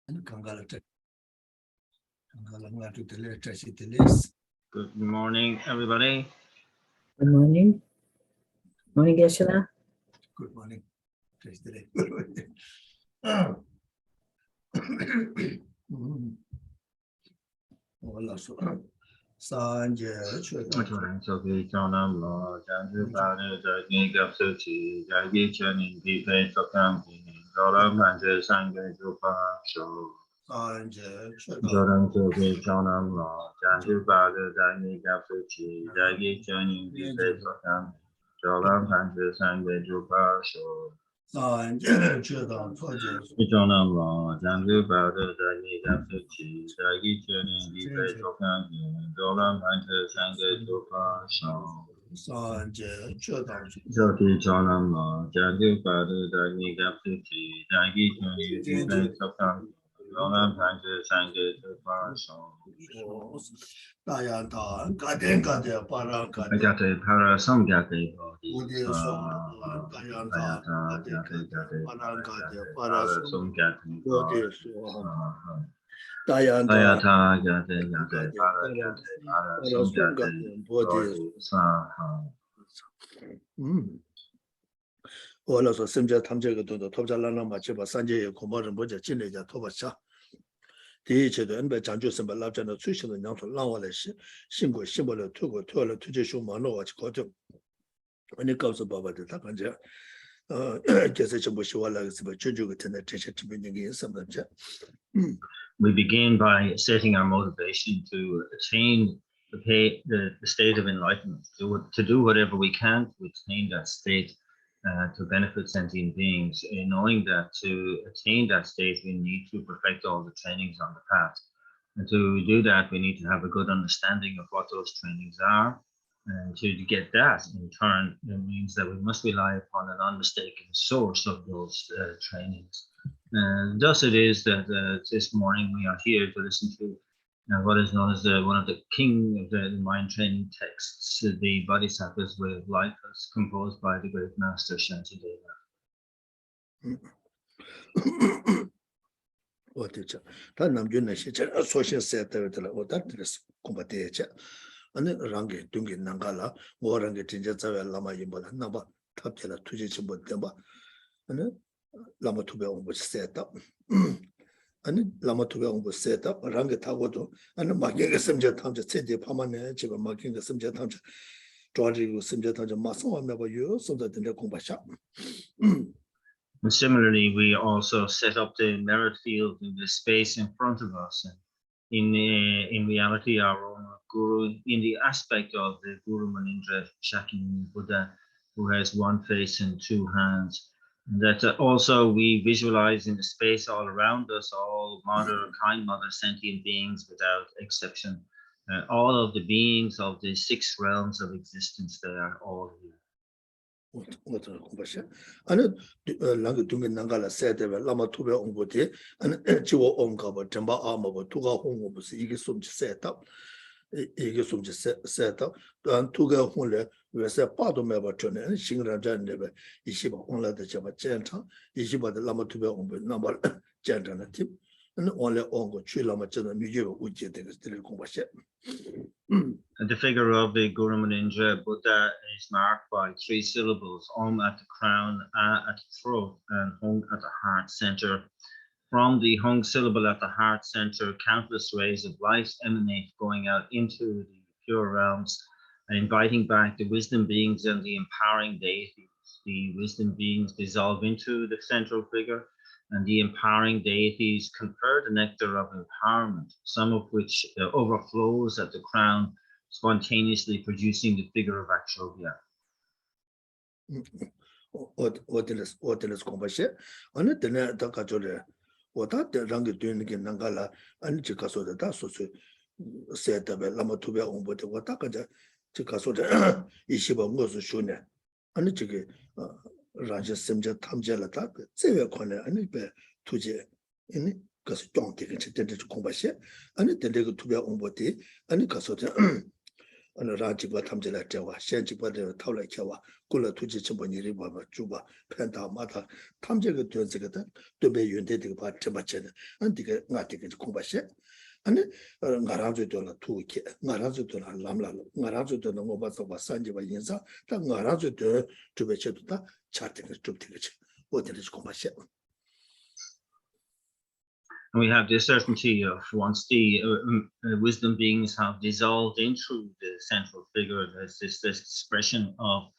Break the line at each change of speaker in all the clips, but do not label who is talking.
Good morning, everybody.
Good morning. Morning, Geshe.
Good morning. Sanje
Tsering Soki Chonam Lo Janju Bani Jagi Gapsuchi Jagi Chani Dipe Sokampi Joram Panje Sange Jupa Sho Joram Soki Chonam Lo Janju Bani Jagi Gapsuchi Jagi Chani Dipe Sokampi Joram Panje Sange Jupa Sho
Sanje Chedam Soje
Chonam Lo Janju Bani Jagi Gapsuchi Jagi Chani Dipe Sokampi Joram Panje Sange Jupa Sho
Sanje Chedam
Soki Chonam Lo Janju Bani Jagi Gapsuchi Jagi Chani Dipe Sokampi Joram Panje Sange Jupa Sho
Dayanta Gaden Gade Parang Gade
Gate Para Some Gate
Ude Swa Dayanta Gade Parang Gade Para
Some Gate
Ude Swa Dayanta
Dayata Gate Gate Para
Para
Gate Para Some Gate
Bodhi
Saha
Ola so Simja Tamjega to Tobjalana Machiba Sanje Kumaran Boja Chineja Tobasha Diche and by Janju Simba Lapjana Tushan and Yanto Lawalish, Shingo Shimbala Tugo, Tola Tujeshu Mano, watch Koto. When it comes to Baba the Takanja, Geshe Bushiwala is about Juju to the teacher to bring in some of them.
We begin by setting our motivation to attain the state of enlightenment, to do whatever we can to attain that state, to benefit sentient beings, knowing that to attain that state, we need to perfect all the trainings on the path. And to do that, we need to have a good understanding of what those trainings are. And to get that, in turn, it means that we must rely upon an unmistaken source of those trainings. And thus it is that this morning we are here to listen to what is known as one of the king of the mind training texts, the Bodhisattva's Way of Life, as composed by the great master Shantideva.
What is it? Tanam social set or that is combatecha. And then Rangi, Dungi Nangala, Warangi Tinjaza, Lama Yimba, Naba, Tapjala, Tujichimbo Demba, and then Lama Tube was set up. And Lama Tube was set up, Rangi Tawato, and Making a Simja Tamja City, Pamane, Making a Simja Tamja, Georgie Simja Tamja Maso, never you, so that in the Kumbasha.
And similarly, we also set up the merit field in the space in front of us. And in reality, our own Guru, in the aspect of the Guru Manindra Shakyamuni Buddha, who has one face and two hands. And that also we visualize in the space all around us, all mother, kind mother, sentient beings without exception. All of the beings of the 6 realms of existence, they are all here.
What a question. And Langutunga Nangala said, Lama Tuba Umbote, and Chiwa Onkaba, Temba Armor, Tuga Home was Igisum set up. Igisum set up, and Tuga Hule, we said part of Mebaton and Shingrajan never, Ishiba only the Java Genta, Ishiba the Lama Tuba Umbo, number Gentana tip, and only Ongo Chilama Chana Mujo, which is still combat.
And the figure of the Guru Manindra Buddha is marked by 3 syllables, Om at the crown, A at the throat, and Hung at the heart center. From the Hung syllable at the heart center, countless rays of light emanate, going out into the pure realms, inviting back the wisdom beings and the empowering deities. The wisdom beings dissolve into the central figure, and the empowering deities confer the nectar of empowerment, some of which overflows at the crown, spontaneously producing the figure of Akshobhya.
What is combat? On it, the Takajore, what that the Rangi doing in Nangala, and Chikaso the Daso said the Lama Tubia Umbote, what Takaja, Chikaso the Ishiba was Shune, and the Chiki Raja Simja Tamjala Tak, Sevia Corner, and it bear Tuje in it, because don't take it to combat, and it then they go to be Umbote, and it Casota. 어느 라지바 탐지라 제와 현지바들 타올라 켜와 꿀라 투지 첨번이리 봐봐 주바 펜다 마다 탐지가 되어지거든 또배 윤대들 봐 쳐봤잖아 안디가 나티가 공부하셔 아니 나라주도나 투키 나라주도나 람라 나라주도나 뭐 봐서 봐 산지바 인사 다 나라주도 주배쳐도다 차트가 좀 되겠지 어디를 공부하셔.
And we have the certainty of once the wisdom beings have dissolved into the central figure, there's this expression of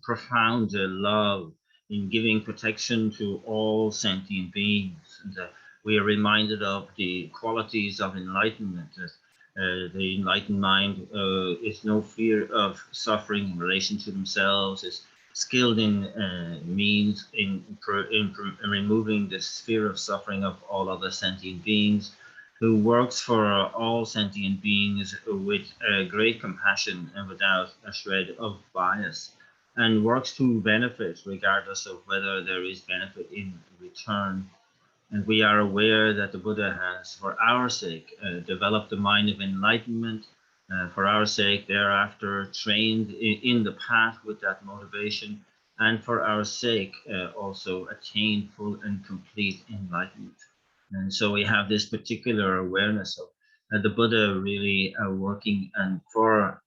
profound love in giving protection to all sentient beings. And we are reminded of the qualities of enlightenment. The enlightened mind is no fear of suffering in relation to themselves, is skilled in means in removing the sphere of suffering of all other sentient beings, who works for all sentient beings with great compassion and without a shred of bias, and works to benefit regardless of whether there is benefit in return. And we are aware that the Buddha has, for our sake, developed a mind of enlightenment, for our sake, thereafter trained in the path with that motivation, and for our sake, also attained full and complete enlightenment. And so we have this particular awareness of the Buddha really working and for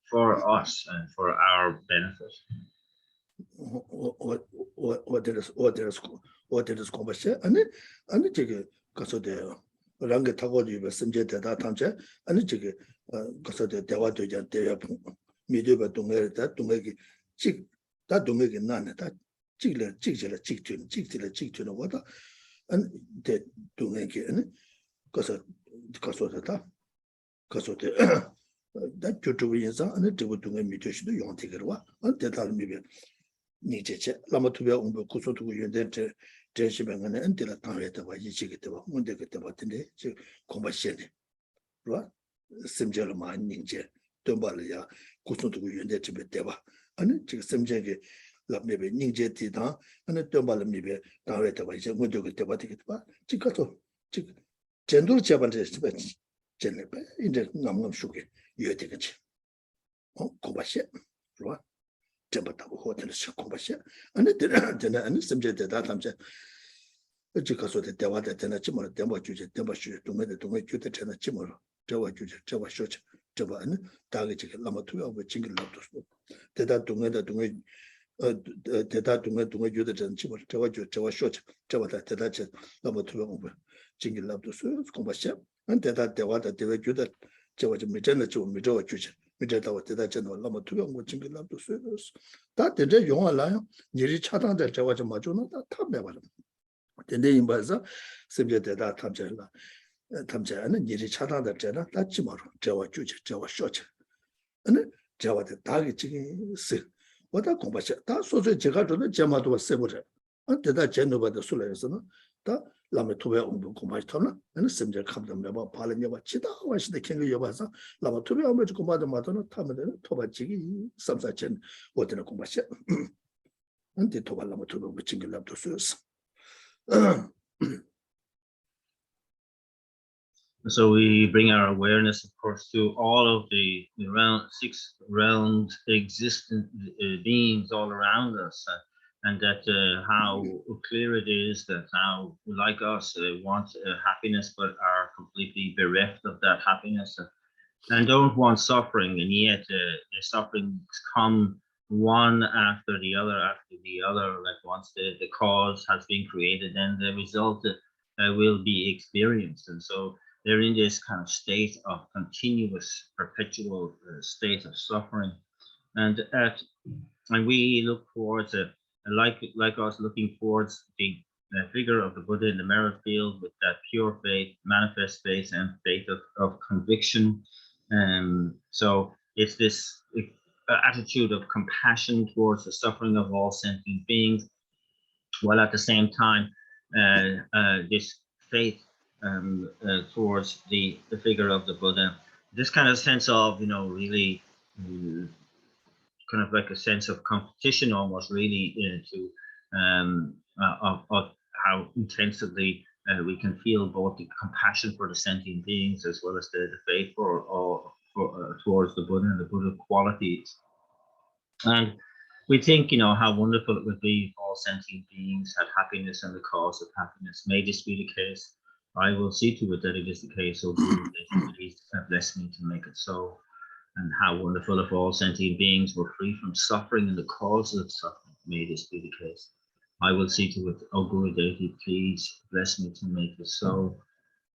us and for our benefit.
What is conversation? And the jigger Casoda Ranga Tagodi was some jet that Tamcha, and the jigger Casoda Dewato Deapum, Miduba to merit that to make it chick, that to make it none, that chickler, chick to the water, and that to make it Casoda. That Jutuiza and the Tibutunga mutation to Yon Tigerwa, and that maybe Niche, Lamatubia Umbu Kusotu Yundente, Jeshiban and Tila Tareta by Yichikitava, Mundekatabatine, Combustion. Right? Simjelama Ninja, Tumbalia, Kusotu Yundete Beteva, and Simjagi, maybe Ninja Tita, and a Tumbala maybe Tareta by Mundukatabatikaba, Chicato, Gentle Japanese, Jennifer, in the Namam Sugar, you take it. Oh, Combustion. Right? Hotel Combatia, and it didn't subject that I'm just because of the Dewata Tenachimo, Demo Juja, Dembashu, to make you the Tenachimo, Java Juja, Java Shot, Java, and Target Lamatu of a jingle love to smoke. Did that to make you the Tenachimo, Java Shot, Java Tetacha, Lamatu over jingle love to serve, Combatia, and that Dewata direct you that Java Mijana to Mijo Juja. That general Lama to watching love to service. That the day you are lying, nearly chatting that Java Majona, that Tabella. The name was a subject that Tamjela, Tamjan, nearly chatting that Jena, that Jimaro, Java Juja, Java Shot. And Java the target sick. What a compassion. That's also Jagato, the Jama to a several. And that general the Sulasana, that Lamatuba Umbukumatona, and the subject come to Maba Palanya Chita, was the king of Yabasa, Lamatuba, which command the Matona, Tamadan, Tobachigi, some such and what in a compassion. And the Toba Lamatuba, which you love to serve.
So we bring our awareness, of course, to all of the six realms existent beings all around us. And that how clear it is that how, like us, want happiness but are completely bereft of that happiness and don't want suffering, and yet the sufferings come one after the other, like once the cause has been created, then the result will be experienced. And so they're in this kind of state of continuous, perpetual state of suffering. And we look towards like us looking towards the figure of the Buddha in the merit field with that pure faith, manifest faith, and faith of conviction. So it's this attitude of compassion towards the suffering of all sentient beings, while at the same time this faith towards the figure of the Buddha. This kind of sense of, really kind of like a sense of competition almost, really, of how intensively we can feel both the compassion for the sentient beings as well as the faith for towards the Buddha and the Buddha qualities. And we think, how wonderful it would be if all sentient beings had happiness and the cause of happiness. May this be the case. I will see to it that it is the case. So please bless me to make it so. And how wonderful if all sentient beings were free from suffering and the causes of suffering. May this be the case. I will see to it, O Guru Deity, please bless me to make it so.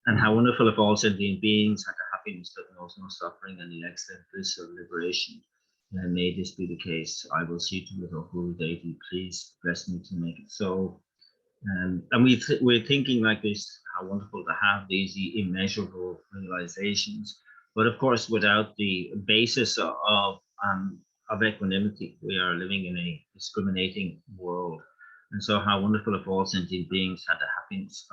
And how wonderful if all sentient beings had the happiness that knows no suffering and the excellent bliss of liberation. And may this be the case. I will see to it, O Guru Deity, please bless me to make it so. And we're thinking like this, how wonderful to have these immeasurable realizations. But of course, without the basis of equanimity, we are living in a discriminating world. And so how wonderful if all sentient beings had the happiness,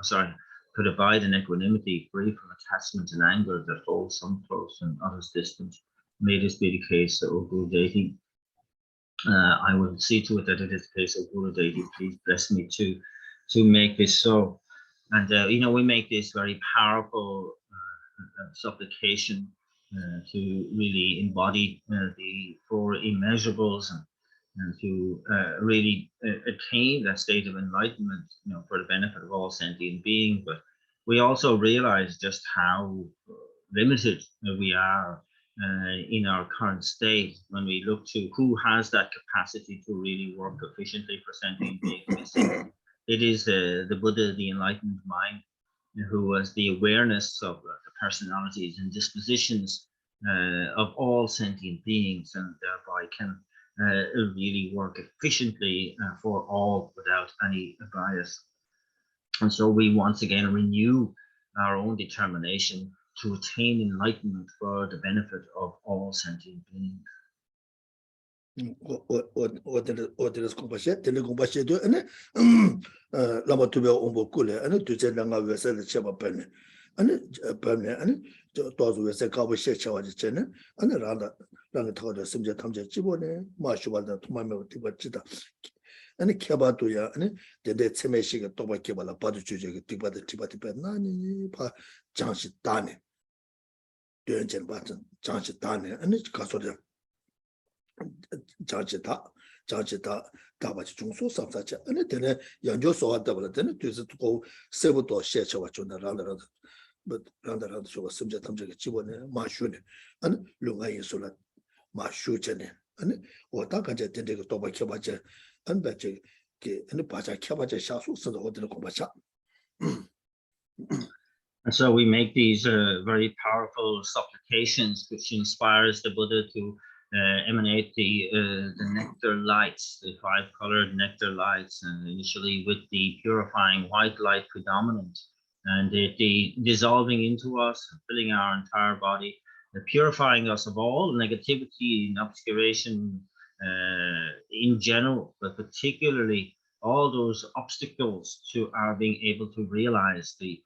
could abide in equanimity, free from attachment and anger that hold some close and others distant. May this be the case, O Guru Deity. I will see to it that it is the case, O Guru Deity. Please bless me to make this so. And we make this very powerful supplication to really embody the four immeasurables and to really attain that state of enlightenment, for the benefit of all sentient beings. But we also realize just how limited we are in our current state when we look to who has that capacity to really work efficiently for sentient beings. It is the Buddha, the enlightened mind, who has the awareness of the personalities and dispositions of all sentient beings, and thereby can really work efficiently for all without any bias. And so we once again renew our own determination to attain enlightenment for the benefit of all sentient beings.
어디서 공부하셔? 텔레 공부하셔도 아니 라마 투베 온보 꿀에 아니 두제랑가 외세를 쳐봐 빨리 아니 빨리 아니 저 도와줘 외세 가고 시켜와지잖아 아니 라가 타고도 심지어 탐제 집어내 마슈발다 토마메 티바지다 아니 켜봐도야 아니 데데 체메시가 또밖에 발라 봐도 주제가 티바데 티바티바 나니 봐 장시 다네 되는 바튼 장시 다네 아니 가서도 자치다 다바지 중소 삼사자 아니 되네 연조 소화다 버렸더니 뒤에서 또 세부터 시켜와 준다 라라라 라라라 저 심지어 탐제가 집어내 마슈네 아니 룽아이솔라 마슈제네 아니 오다가제 된데가 또 밖에 봐자 안바제 게 아니 바자 켜바자 샤수스도 어디로 공부하자.
And so we make these very powerful supplications, which inspires the Buddha to emanate the nectar lights, the 5-colored nectar lights, and initially with the purifying white light predominant, and the dissolving into us, filling our entire body, purifying us of all negativity and obscuration in general, but particularly all those obstacles to our being able to realize the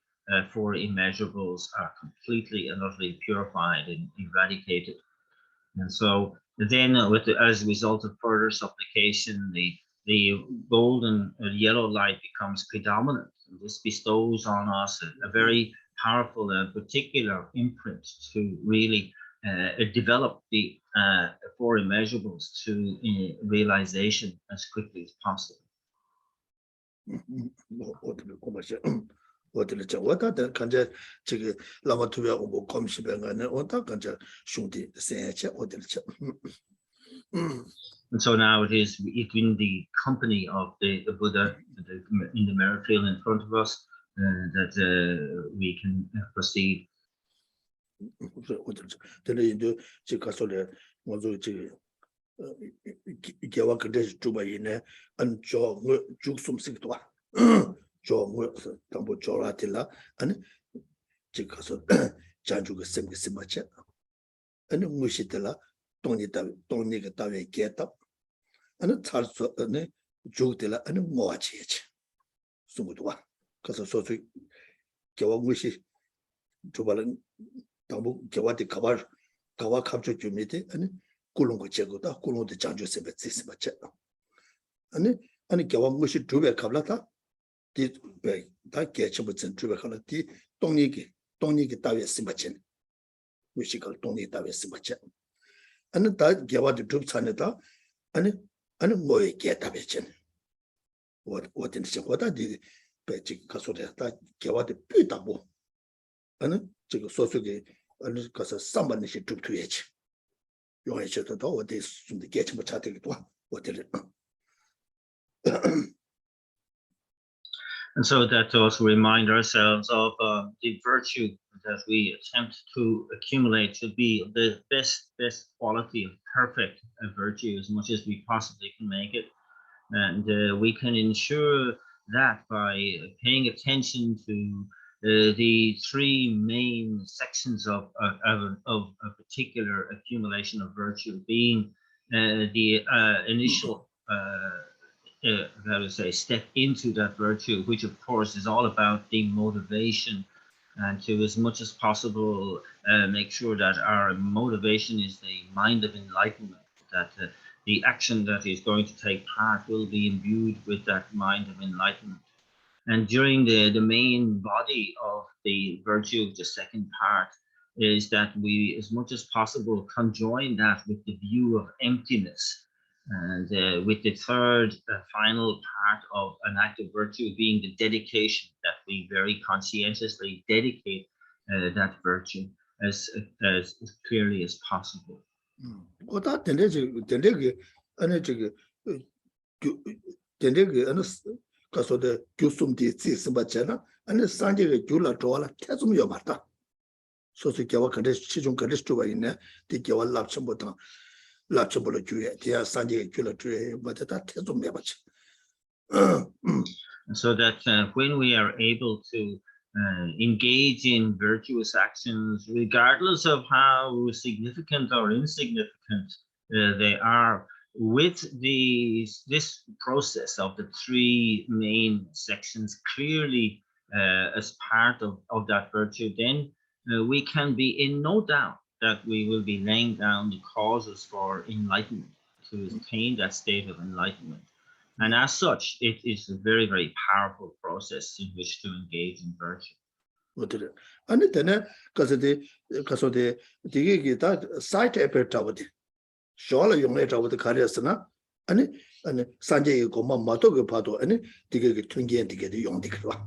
four immeasurables are completely and utterly purified and eradicated. And so then as a result of further supplication, the golden yellow light becomes predominant. And this bestows on us a very powerful and particular imprint to really develop the four immeasurables to realization as quickly as possible.
어디를 간제 저기 라마투베 오고 검시병안에 온다 간제 슝디 세체 어디를
And so now it is in the company of the Buddha in the mirror field in front of us that we can proceed.
어디를 이제 지금 가서래 먼저 지금 개와 근데 주바이네 안저 죽숨식도 와 저 담보 조라til라 아니 지금 가서 자주가 생기지 마치 아니 무시들라 동니가 따위 개다 아니 살수 아니 죽들라 아니 뭐하지지 숨도 와 가서 소수 개와 무시 주발은 담보 개와디 가와 감초 주미데 아니 꿀롱고 제거다 꿀롱도 장주 세베지 마치 아니 개와 무시 두배 갑라다 다 개체부터 주백하는 디 동리기 따위에 심바친 무식을 돈이 다베스 맞죠. 아니 다 개와도 줍찬에다 아니 뭐에 개다베진. 어딘지 어디디 배지 가서다 개와도 삐다고. 아니 지금 소속에 아니 가서 삼반시 줍투야지. 용해셔도 어디 좀 개치 못 찾기도 어디를
And so that to also remind ourselves of the virtue that we attempt to accumulate should be the best quality of perfect virtue as much as we possibly can make it. And we can ensure that by paying attention to the three main sections of a particular accumulation of virtue, being the initial how to say, step into that virtue, which of course is all about the motivation, and to as much as possible make sure that our motivation is the mind of enlightenment, that the action that is going to take part will be imbued with that mind of enlightenment. And during the main body of the virtue, the second part, is that we as much as possible conjoin that with the view of emptiness. And with the third final part of an act of virtue being the dedication, that we very conscientiously dedicate that virtue as clearly as possible. So that when we are able to engage in virtuous actions, regardless of how significant or insignificant they are, with this process of the three main sections clearly as part of that virtue, then we can be in no doubt that we will be laying down the causes for enlightenment, to attain that state of enlightenment. And as such, it is a very, very powerful process in which to engage in virtue.
And then, because the side effect of it, surely you made over the Kariasana, and Sanjay Goma Matogo Pato, and to get Twingy and to get the young Dikra.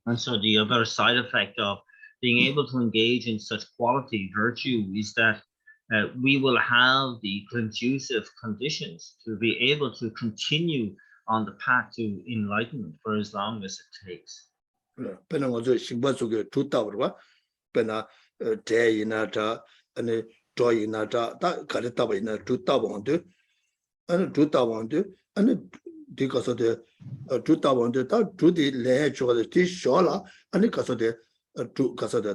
And so the other side effect of being able to engage in such quality virtue is that we will have the conducive conditions to be able to continue on the path to enlightenment for as long as it takes.
Pena was a Shimbasu to Tower, Pena Day in Ata, and Joy in Ata, Karitaba in a 2000, and 2000, and because of the 2000 to the ledge or the Tish Shola, and because of the 2 Casada,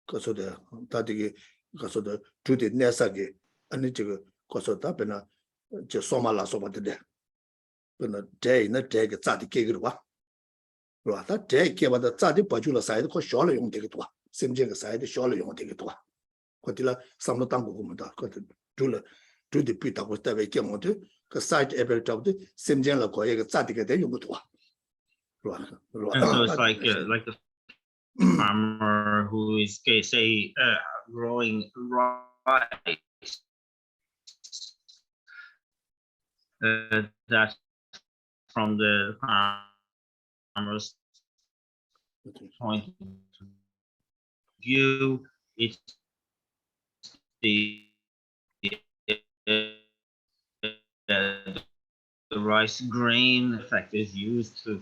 because of the Tati, because of the to the Nesagi, and it's Cosota, Pena, Soma Soba today. Pena day in a take a Tati Kigua. That day came at the Tati Pajula side, because surely you take it to Simjing side, surely you take it to Quatilla, some Tango Gumata, Tula, to the Pita was the way came on to, because side effect of the Simjing La Koya Tati, then you go to.
And so it's like the farmer who is, say, growing rice, that from the farmer's point of view, it's the rice grain effect is used to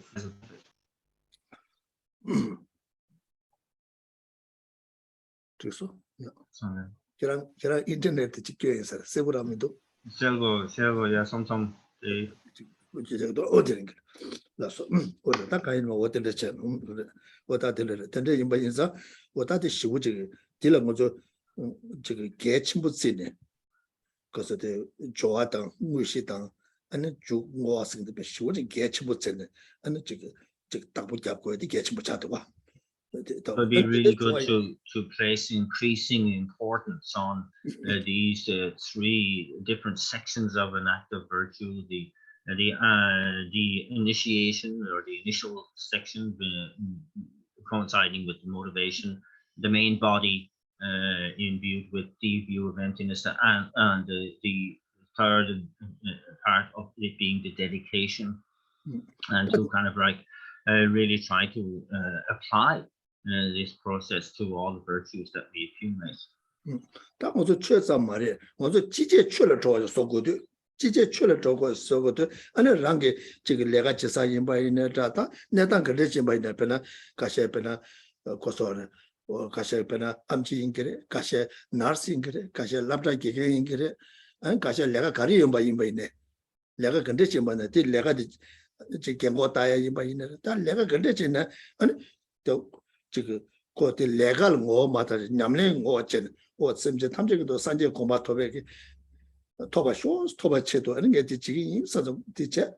So, yeah. Internet is several middle.
yeah, sometimes
Which is ordering. That's what that kind of what the channel, what I did, in Bayinza, what I did, she would deal with catch Mutsine, because of the Joatan, Mushitan, and the Jew was in the best, she wouldn't catch Mutsine, and the double gap where the catch Muchatwa.
It would be really good to place increasing importance on these three different sections of an act of virtue: the initiation or the initial section coinciding with the motivation, the main body imbued with the view of emptiness, and the third part of it being the dedication, and to kind of like really try to apply this process to all the virtues that we accumulate.
但我说确实嘛的，我说季节去了之后就说过的，季节去了之后说过的，俺那让给这个两个节啥人把人家这他，那当个人家把人本来那些本来过说的，我那些本来安吉应该的，那些 nurse 应该的，那些 lab 给给应该的，那些两个家里人把人把呢，两个跟着进把呢，这两个的这给我大爷人把人呢，但两个跟着进呢，都这个过的两个我嘛的，两年我进。 我甚至他们这个都三节恐怕特别给，特别说特别切多，人家的这个因啥子的切，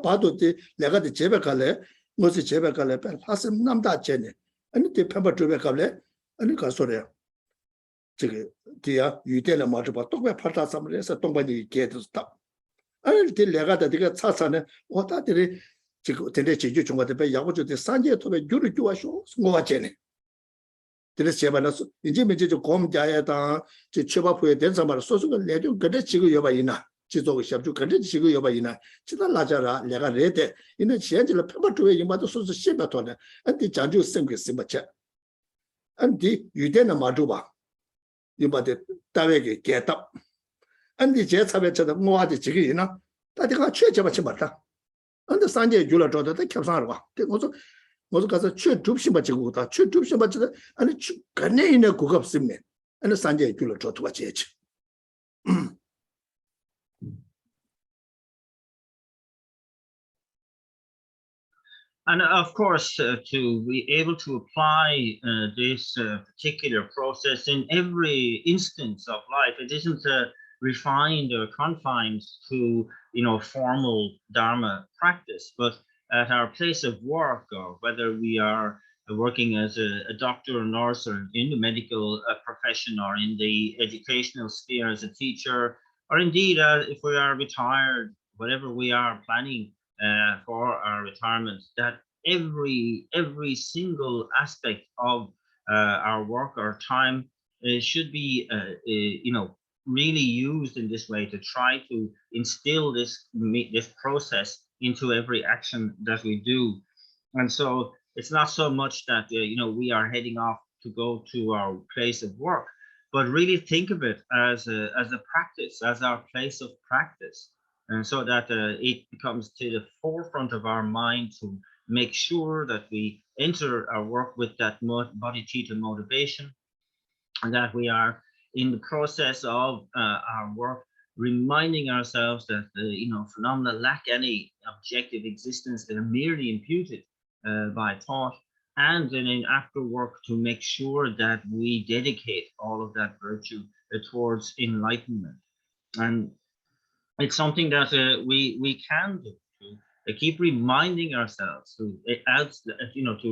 把多的两个的这边过来，我是这边过来，他是那么大钱呢，你的偏把这边过来，你告诉的，这个对呀，雨点了嘛，就把东边拍到什么的，是东边的给都是大，这两个的这个差呢，我到这里这个现在解决中国这边，要不就这三节特别就我说我钱呢。 这个写完了是，已经没这就国家也当这确保普遍电商嘛，说个来就跟着几个月吧，呢，去做个项目就跟着几个月吧，呢，其他哪家啦，两个热的，因为现在了，偏把主要嘛都说是西北团的，俺的讲究生活什么吃，俺的有点的马主吧，又把的单位给改到，俺的这差别吃的，我的几个人呢，大家讲确切吧，去嘛的，俺的三节娱乐找的，他看上了吧，对我说。 我说刚才去中心吧，这个去中心吧，这个，俺去跟那人的顾客是没，俺三节就了找多少钱去。
And of course, to be able to apply this particular process in every instance of life, it isn't refined or confined to, formal Dharma practice, but at our place of work, or whether we are working as a doctor or nurse, or in the medical profession, or in the educational sphere as a teacher, or indeed if we are retired, whatever we are planning for our retirement, that every single aspect of our work or time should be really used in this way to try to instill this process into every action that we do. And so it's not so much that we are heading off to go to our place of work, but really think of it as a practice, as our place of practice, and so that it becomes to the forefront of our mind to make sure that we enter our work with that bodhicitta motivation, and that we are in the process of our work reminding ourselves that phenomena lack any objective existence, that are merely imputed by thought, and then in after work to make sure that we dedicate all of that virtue towards enlightenment. And it's something that we can do, to keep reminding ourselves to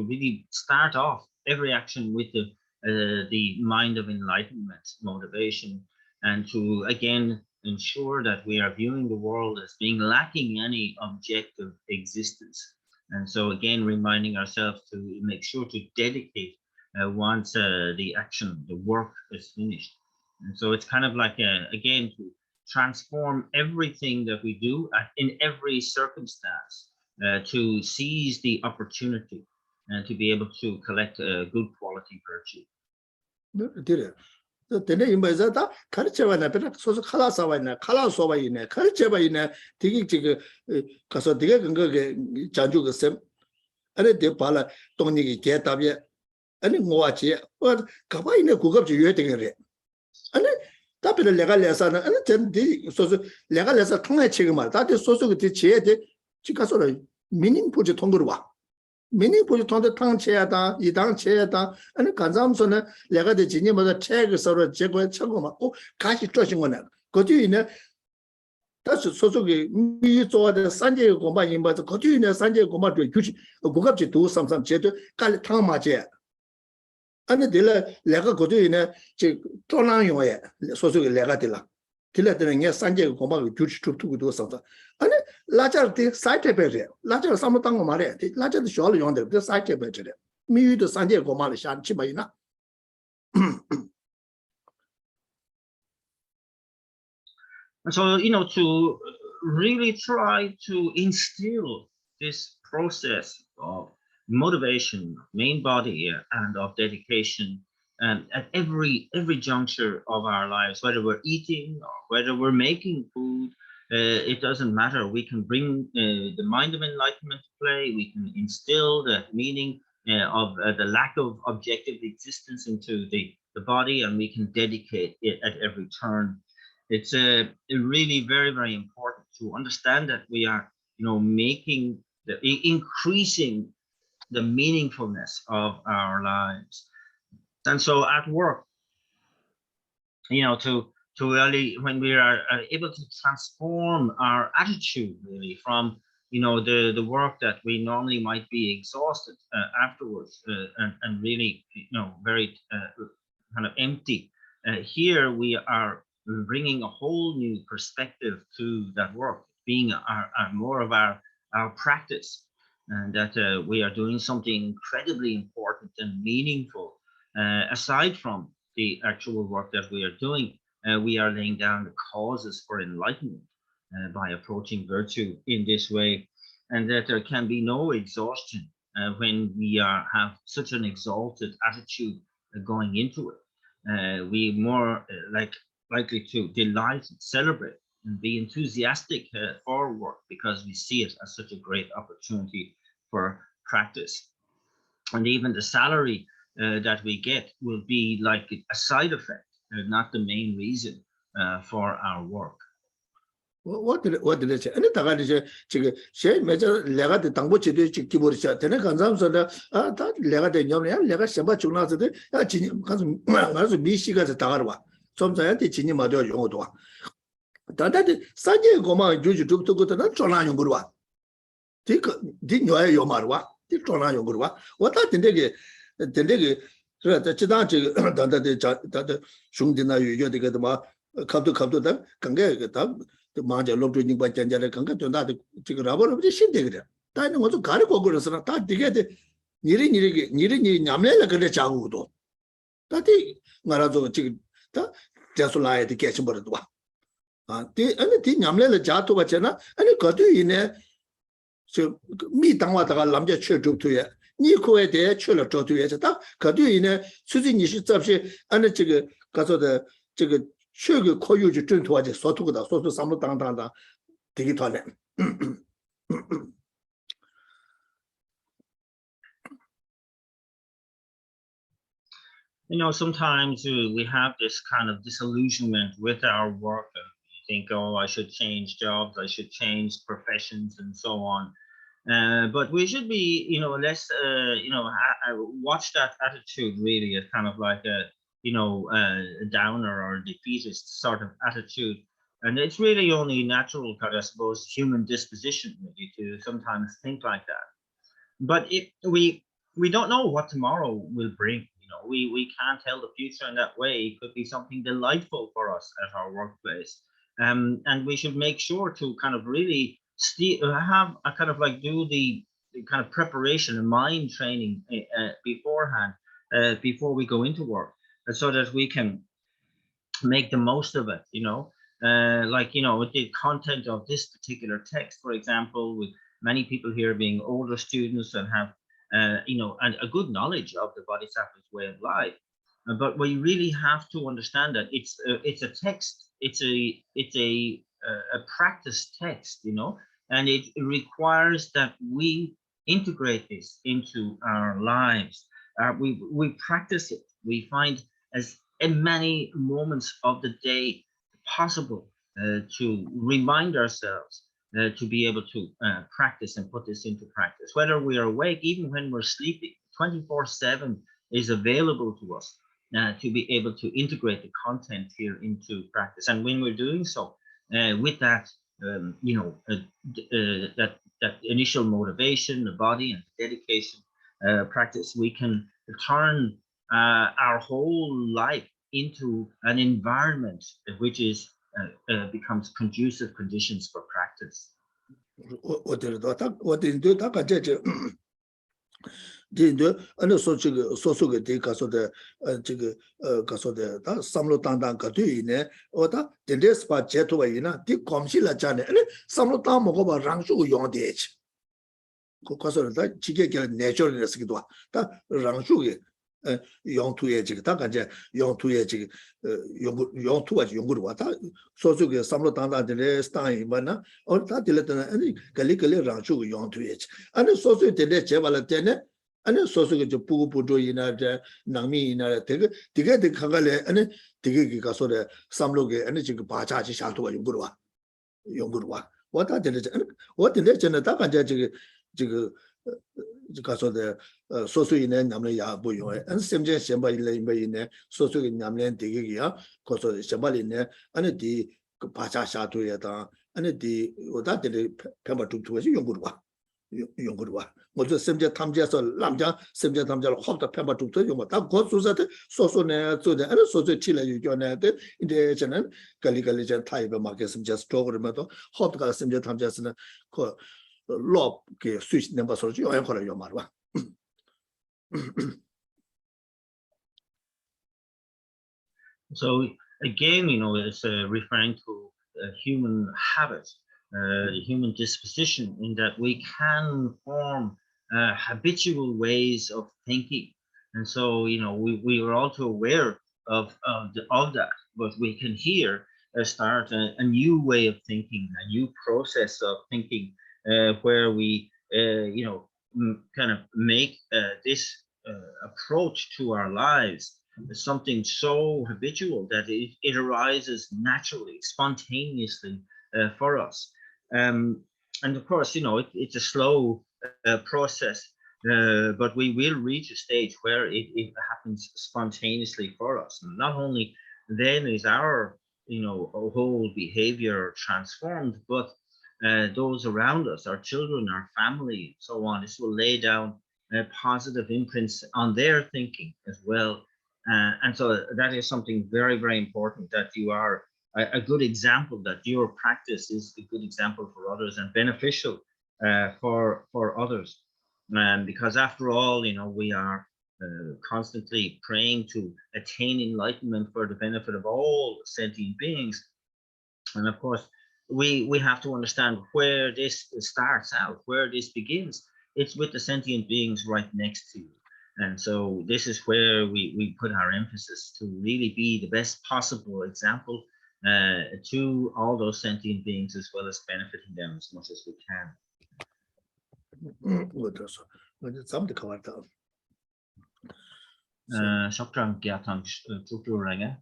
really start off every action with the mind of enlightenment motivation, and to again ensure that we are viewing the world as being lacking any objective existence. And so again, reminding ourselves to make sure to dedicate once the action, the work is finished. And so it's kind of like, again, to transform everything that we do in every circumstance, to seize the opportunity and to be able to collect a good quality virtue.
Tene imbaza da karchewa na pera soso khala sawa na khala sowa ine karchewa ine tigi chige kaso diga ganga ge janju ge sem ane de pala tongni ge ge tabye ane ngowa che kaba ine gugab ji yue ding re ane ta pera lega lesa na ane jen di soso lega lesa thonga che ge ma da de soso ge che de chi kaso ra mining pu je thongru wa 미니 보통도 탕체야다 이당체야다 아니 간잠서는 내가 대 진이마다 책을 서로 제거 쳐고 맞고 같이 쪼신 거네 거기에 다시 소속이 미 좋아တဲ့산재 공부 인바도 거기에 산재 공부도 규칙 고급지 도 삼삼 제도 깔 탕마제 아니 내가 거기에 제 떠나용에 소속이 내가 들라 들라들은 게 산재 공부 규칙 두고도 삼삼 아니 라자르데 사이트 베제 라자르 삼도당 거 말해 라자르 쇼를 용데 그 사이트 베제 미유도 산재 고마를 샤치 바이나
So, to really try to instill this process of motivation, main body, and of dedication, at every juncture of our lives, whether we're eating or whether we're making food, it doesn't matter. We can bring the mind of enlightenment to play. We can instill the meaning of the lack of objective existence into the body, and we can dedicate it at every turn. It's really very, very important to understand that we are, increasing the meaningfulness of our lives. And so at work, to really, when we are able to transform our attitude really from, the work that we normally might be exhausted afterwards and really, very kind of empty. Here we are bringing a whole new perspective to that work, being more of our practice, and that we are doing something incredibly important and meaningful. Aside from the actual work that we are doing, we are laying down the causes for enlightenment by approaching virtue in this way, and that there can be no exhaustion when we have such an exalted attitude going into it. We more likely to delight and celebrate and be enthusiastic for work because we see it as such a great opportunity for practice. And even the salary that we get will be like a side effect, not the main reason for our work.
What did it say? Any Tagadi, she measure legate Tambuchi, Kiburisha, Tenekanzam, that legate Yamia, Lega Samba Chuna, Michigan, the Tagarwa, sometimes the Chinimado Yodoa. That Sanje Goma, Juju to go to the Chona Yungurua. Didn't you Yomarwa? The Chona Yungurua? What that the Chidanchi, that Shungdina, you get the ma, come to them, can get them. The Manja looked to by Janjara Kanka to that to rubber of the shit digger. Time was a Kariko Gurus and attack to get it. Niri Namela Changudo. That Marazo chicken, just lie to catch about it. Anything Namela Jato Vachana, and it got you in a so me Tamata Lamja church to you. Nico at the church to you, got you in a Susan Yishi and the chicken, got the chicken. Sugar call you to drink to watch so to the so to some down take it on them.
Sometimes we have this kind of disillusionment with our work, and we think, oh, I should change jobs, I should change professions, and so on. But we should be, less, watch that attitude really as kind of like a downer or defeatist sort of attitude. And it's really only natural, I suppose, human disposition really to sometimes think like that. But we don't know what tomorrow will bring. We can't tell the future in that way. It could be something delightful for us at our workplace. And we should make sure to kind of really have a kind of like do the kind of preparation and mind training beforehand, before we go into work, so that we can make the most of it, with the content of this particular text, for example, with many people here being older students and have, and a good knowledge of the Bodhisattva's way of life. But we really have to understand that it's a text, it's a practice text, and it requires that we integrate this into our lives. We practice it. We find as many moments of the day possible to remind ourselves to be able to practice and put this into practice. Whether we are awake, even when we're sleeping, 24/7 is available to us to be able to integrate the content here into practice. And when we're doing so, with that, that initial motivation, the body and the dedication practice, we can turn our whole life into an environment which is becomes conducive conditions for practice.
What did you do? the and so the day gaso the gaso the samlo tang gatu ine oda the des pa jeto ina di komshi la jane samlo tang mo ba rangshu yong de 가서 다 지게게 내셔널스 기도 다 랑슈게 용투에 지금 다 간제 용투에 지금 용투가 용구로 왔다 소소게 삼로 단단들의 스타일 뭐나 어다 들렸잖아 아니 갈리갈리 랑슈 용투에 아니 소소에 되게 제발을 때네 아니 소소게 저 부부조이나 낭미이나 되게 가갈래 아니 되게 가서래 삼로게 아니 지금 바자지 샤도가 용구로 와 왔다 들렸잖아 왔다 들렸잖아 다 간제 지금 가서 소수인의 남의 야부요. 안 셈제 셈바일레 임베이네 소수인 남의 되게기야. 거서 셈발이네. 아니 디 바자샤도에다 아니 디 오다들이 편바 툭툭이 연구로 와. 먼저 셈제 탐지해서 남자 셈제 탐지를 확다 편바 툭툭 연구. 다 거수사데 소소네 저데 아니 소소 치래 유교네데 이제 저는 갈리갈리 전 타입의 마켓 셈제 스토어르면도 확다 셈제 탐지해서는 그 law ke switch number so yo en khola yo marwa
So again, it's referring to human habit, human disposition, in that we can form habitual ways of thinking, and so we are also aware of that, but we can here start a new way of thinking, a new process of thinking. Where we, kind of make this approach to our lives something so habitual that it arises naturally, spontaneously for us. And of course, it's a slow process, but we will reach a stage where it happens spontaneously for us. And not only then is our, whole behavior transformed, but those around us, our children, our family, so on. This will lay down positive imprints on their thinking as well. And so that is something very, very important, that you are a good example, that your practice is a good example for others and beneficial for others. Because after all, we are constantly praying to attain enlightenment for the benefit of all sentient beings. And of course, we have to understand where this starts out, where this begins. It's with the sentient beings right next to you. And so this is where we put our emphasis, to really be the best possible example to all those sentient beings, as well as benefiting them as much as we can. Shokran gyatang chukturanga.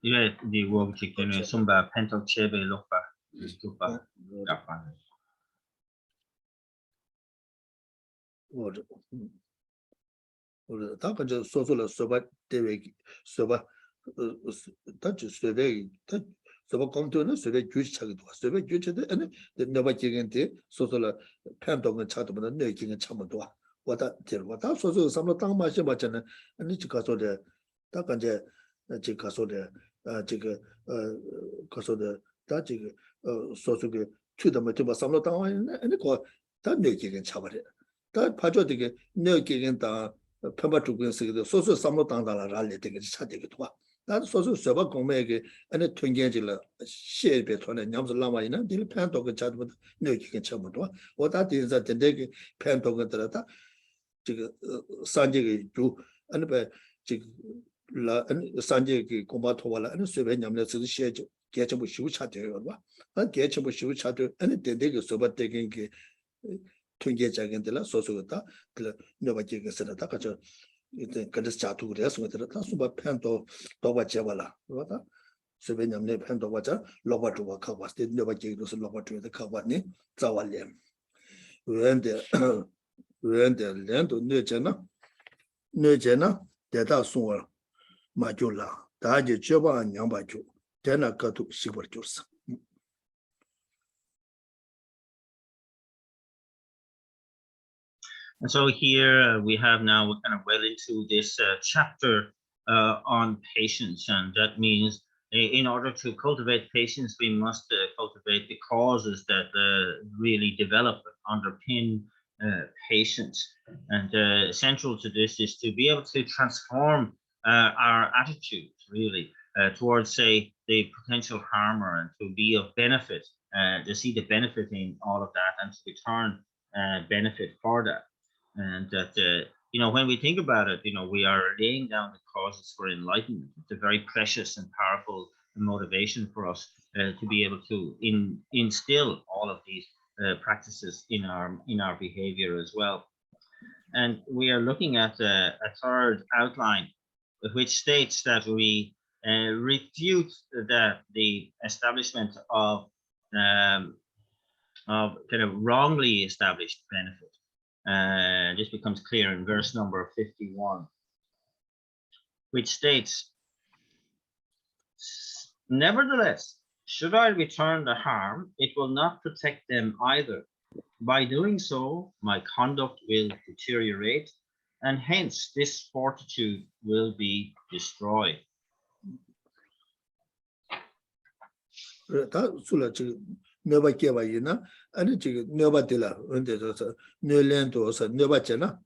Yeah, the work chicken sumba pentok chebe lokpa stupa gapan.
Or that can social soba devi soba touch survey soba come to a survey juice chag to survey juice and the never gigante social pantok and chat about the naking and chamadua. What that social some of tang masha bachana and it's because of the takanje chikaso de kaso de dachi social to the matuba some of tang and call that naking and chabare. 다 파ጆ되게 내기겐다 편바 주근스기도 소소 삼로 당다라 라레 되게 차되기도 와 나도 소소 서버 공매게 안에 통계질라 시에베 토네 냠스 라마이나 딜 편도가 자도 내기겐 처음도 와다 디자 된데게 편도가 들었다 지금 산지게 주 안에 배 지금 라 산지게 공바토와라 안에 세베 냠레스 시에죠 개체부 시우 차되요 와 개체부 시우 차되 안에 된데게 서버 되게 통계자견들라 소소다 그 너바지가 쓰다 가서 일단 그래서 자투를 해서 들었다 수바 편도 도바 제발라 그러다 세베냠네 편도 와자 로바트와 카바스 너바지로서 로바트에 카바니 자왈렘 왜인데 렌도 뇌제나 대다 송을 마줄라 다지 저바 냥바주 대나 가도 시벌 줬어.
And so here we have now, we're kind of well into this chapter on patience, and that means in order to cultivate patience, we must cultivate the causes that really develop, underpin patience. And central to this is to be able to transform our attitudes, really, towards, say, the potential harmer, and to be of benefit, to see the benefit in all of that, and to return benefit for that. And that, when we think about it, we are laying down the causes for enlightenment. It's a very precious and powerful motivation for us to be able to instill all of these practices in our behavior as well. And we are looking at a third outline, which states that we refute the establishment of kind of wrongly established benefit. This becomes clear in verse number 51, which states, "Nevertheless, should I return the harm, it will not protect them either. By doing so, my conduct will deteriorate, and hence this fortitude will be destroyed."
nyoba keba yina ani chigi nyoba dila unde so nyolen to so nyoba chena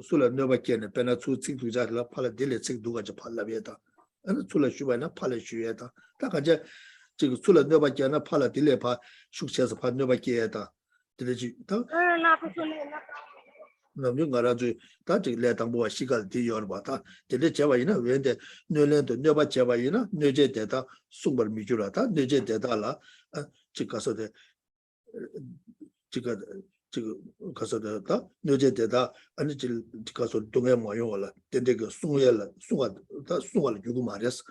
sula nyoba kene pena chu chik du ja la phala dile chik du ga ja phala beta ani sula shuba na phala shuye ta ta ga je chigi sula nyoba kena phala dile pa shukche sa pa nyoba kye ta dile ji ta namju ngara ju ta chig le tang bo shigal di yor ba ta dile cheba yina wende nyolen to nyoba cheba yina nyoje de ta sungbar mi ju la ta nyoje de ta la 가서 지가 가서 다 뇌제 되다 아니 가서 동해 모여라 근데 그 숭야라 숭아 다 숭아를 주고 말했어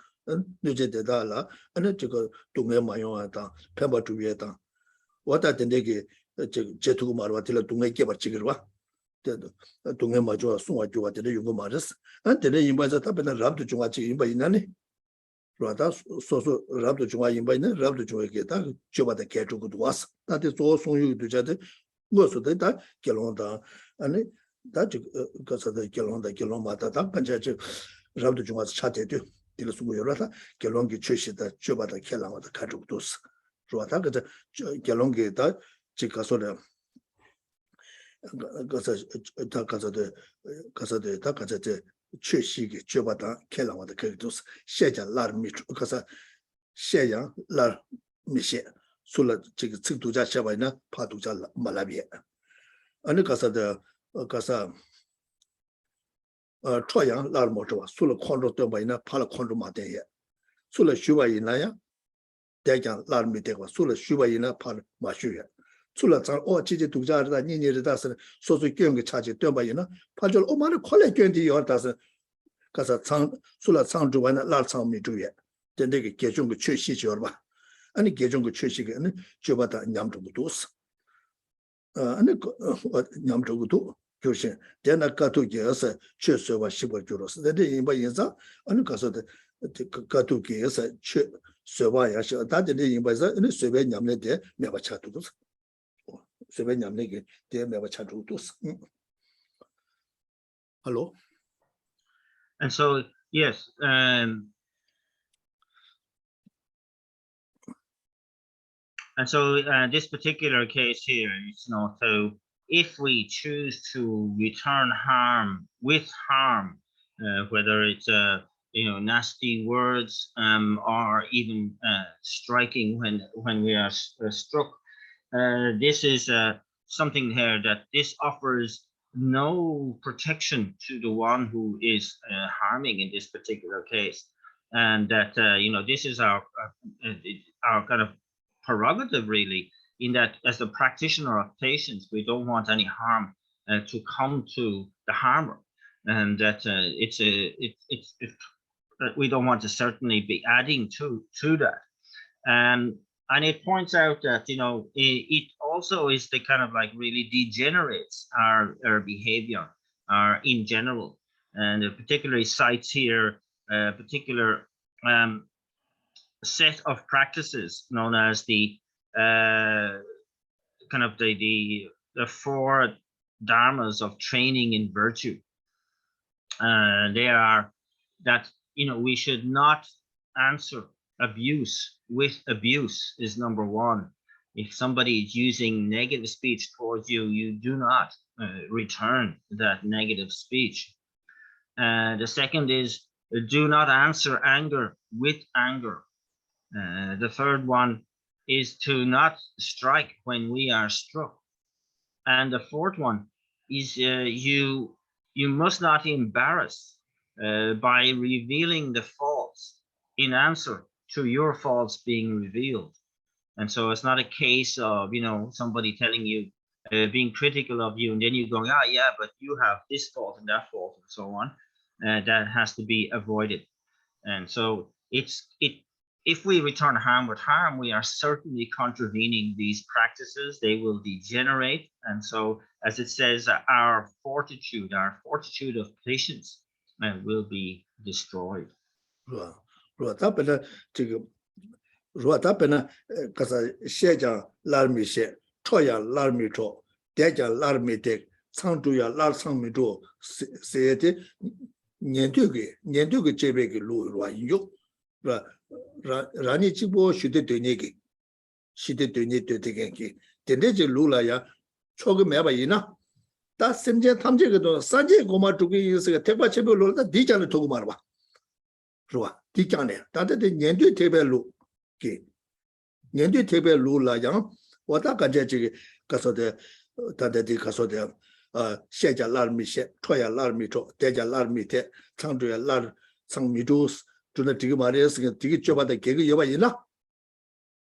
뇌제 되다라 아니 저거 동해 모여다 펜바 주위에다 왔다 된데게 제투고 말와 들라 동해 깨버 지거와 동해 마저 숭아 주와 되는 용거 말했어 안데네 임바자 답변은 랍도 중화지 임바 있나네 로다 소소 랍도 중화 임바이네 랍도 중화게 다 줘봐다 개주고도 왔어 나한테 소 송유도 자데 뭐서도 다 결혼다 아니 다 가서다 결혼마다 다 반자지 랍도 중화서 차대도 이거 수고 열어서 결혼기 최시다 줘봐다 결혼마다 가지고도 왔어 로다 그 결혼게 다 지가서래 가서 다 가서도 다 가서도确实给绝不当开朗的可都是现在拉米出，可是现在拉米些，除了这个成都家下边呢，怕都家没那边，那可是的，可是朝阳拉么着吧，除了矿中对外呢，怕了矿中马电也，除了徐外人那样，再讲拉米的话，除了徐外人呢，怕了马学员。除了咱这些度假的年的，但是说捐给差距对吧？呢，怕就我妈的快来捐的要，但是，可是除了长住完了拉长没住院，在那个各种个缺席叫了吧？你各种个缺席个，那就把它养这个多是，那个我养这个多就是，但那个都也是确实我习惯就是，在这因为因啥，那个说的这个都也是确实话也是，但是因为是那随便养的点，没法吃都是。随便讲那个点没有查出都是Hello.
And so yes, and so this particular case here is, so if we choose to return harm with harm, whether it's nasty words or even striking when we are struck. This is something here that this offers no protection to the one who is harming in this particular case, and that this is our kind of prerogative really, in that as the practitioner of patience, we don't want any harm to come to the harmer, and that we don't want to certainly be adding to that. And it points out that, it also is the kind of like really degenerates our behavior in general. And it particularly cites here a particular set of practices known as the kind of the four dharmas of training in virtue. They are that, we should not answer abuse with abuse is number one. If somebody is using negative speech towards you, you do not return that negative speech. The second is do not answer anger with anger. The third one is to not strike when we are struck. And the fourth one is you must not embarrass by revealing the faults in answer to your faults being revealed. And so it's not a case of, somebody telling you, being critical of you, and then you going, yeah, but you have this fault and that fault and so on. That has to be avoided. And so if we return harm with harm, we are certainly contravening these practices. They will degenerate. And so, as it says, our fortitude of patience will be destroyed.
Rani chibo shide donegi, shide doni dodegenki, dendeji lula ya choge meba ina. Da semje tamje gedo sanje goma tugi yusga tekba chebe lula di jane togu marwa. Ruwa, di jane. Tante de nyendu tebe lu ki. Nyendu tebe lula yang wada kanje chige kaso de tante di kaso de sheja lar mi she, choya lar mi cho, deja lar mi te, changduya lar sang mi dus. Tuna tiga mariyas nga tiga chobata kega yoba ina.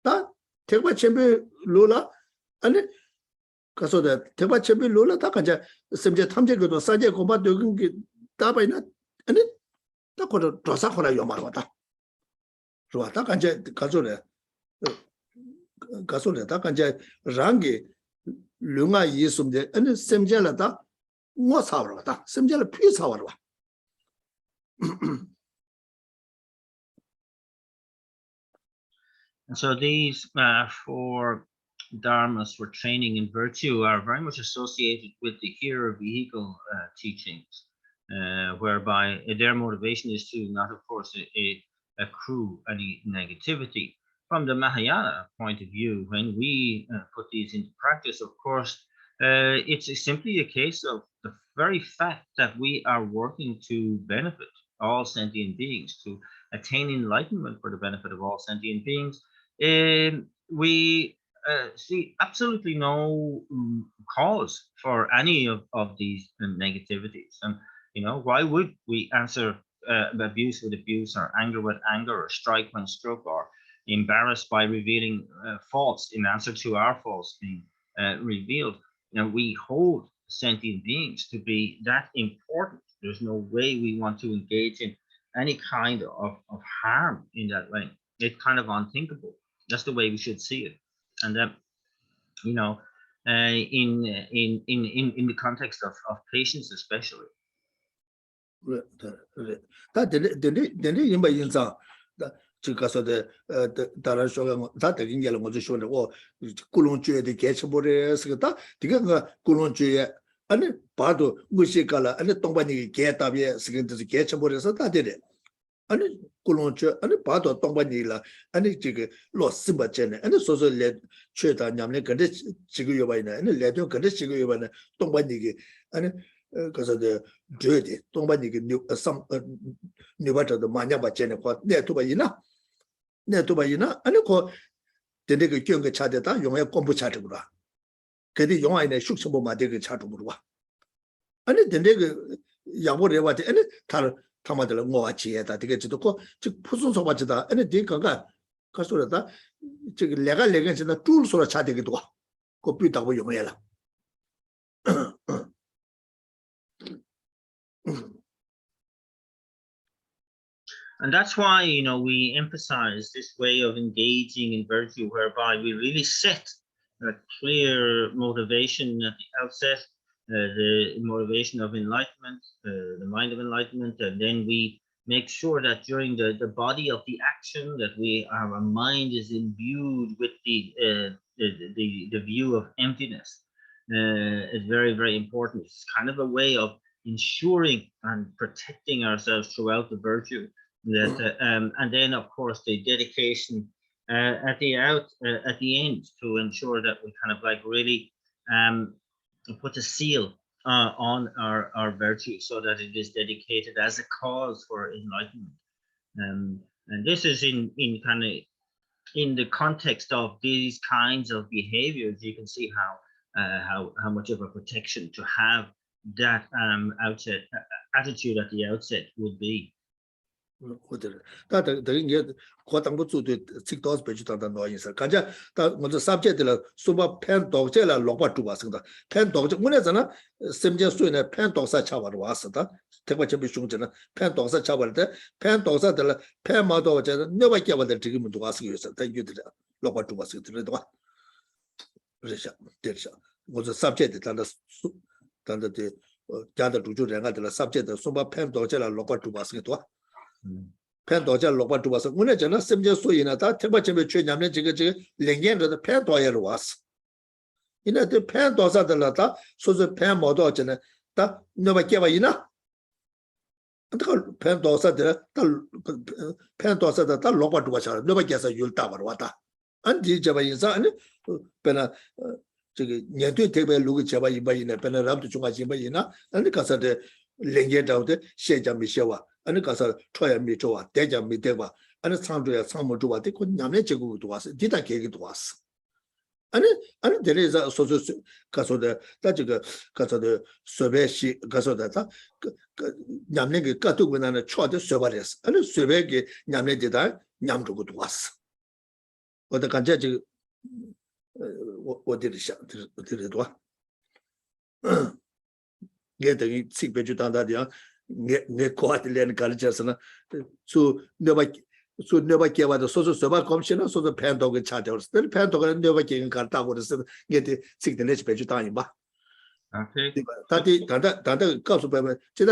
Ta tekba chembe lula, ane kaso da tekba chembe lula ta kanja semje tamje gado sanje gomba dogungi taba ina, ane ta koto dosa kora yomarwa ta. Ruwa ta kanja kaso le ta kanja rangi lunga yisumde, ane semje la ta ngo sawarwa ta, semje la pi sawarwa.
And so these four dharmas for training in virtue are very much associated with the hero vehicle teachings, whereby their motivation is to not, of course, accrue any negativity. From the Mahayana point of view, when we put these into practice, of course, it's simply a case of the very fact that we are working to benefit all sentient beings, to attain enlightenment for the benefit of all sentient beings. We see absolutely no cause for any of these negativities. And, why would we answer abuse with abuse, or anger with anger, or strike when struck, or embarrassed by revealing faults in answer to our faults being revealed? We hold sentient beings to be that important. There's no way we want to engage in any kind of harm in that way. It's kind of unthinkable. That's the way we should see it. And that, in the context of patience, especially.
아니 봐도 무시가라 아니 동반이 개답에 스긴듯이 개쳐버려서 다 되래 아니 꿀론쳐 아니 봐도 동반이라 아니 지금 로스버제네 아니 소소레 최다 냠네 근데 지금 요바이네 아니 레도 근데 지금 요바네 동반이게 아니 그래서 저기 동반이게 뉴바터도 많이 받제네 거 네토바이나 아니 거 근데 그 경계 차대다 용의 공부 차대구라 그게 용화인의 숙성보 마대그 차도로 와. 아니 근데 그 야보래 와대 아니 다 타마들 뭐와치에다 되게 지도고 즉 푸순 소바지다. 아니 네가가 가서라다 저기 내가 진짜 줄 소라 차대기도 와. 그 비다고 용해라.
And that's why, we emphasize this way of engaging in virtue, whereby we really set a clear motivation at the outset, the motivation of enlightenment, the mind of enlightenment, and then we make sure that during the body of the action that our mind is imbued with the view of emptiness. It's very, very important. It's kind of a way of ensuring and protecting ourselves throughout the virtue. That and then of course the dedication at the end to ensure that we kind of like really put a seal on our virtue, so that it is dedicated as a cause for enlightenment. And this is in kind of in the context of these kinds of behaviors. You can see how much of a protection to have that attitude at the outset would be.
subject super pen dog loba to was the pen dog when is an simja soon a pen dog such a was the take what you be shown pen dog such a pen dog the pen model never give the dream to ask you. Thank you. Loba to was it was a subject than the gather to do the subject of super pen dog loba to was it. pen doja loba to was when a general simja suina that temperature between Yamne Jigga Lengen to the pen doyer was. In a the pen dosa de lata, so the pen model that never gave a ina. Pen dosa de pen dosa that loba to was never gets a yul tower water. And the Java is an pena. You do take a look at Java in a penarab to Chumajima, and the Casa de Lengen out the Sheja Mishawa. And the Casa Troya Michoa, Deja Mideva, and the Sandra Samotua, they could Yamne to us, did I get it to us? And there is a social Caso de Tajiga, Casa de Soveshi, Caso data, Yamne Katu when a chord of Sovares, and the Sovegi Yamne did I, Yam to go to us. Or the Kanjaji, what did it do? Get the sick vegetarian. Ne quite learn cultures so never give the social server commission, so the pen dog charters. Then pen dog never getting carta was get the sick the next page time.
Okay.
That comes to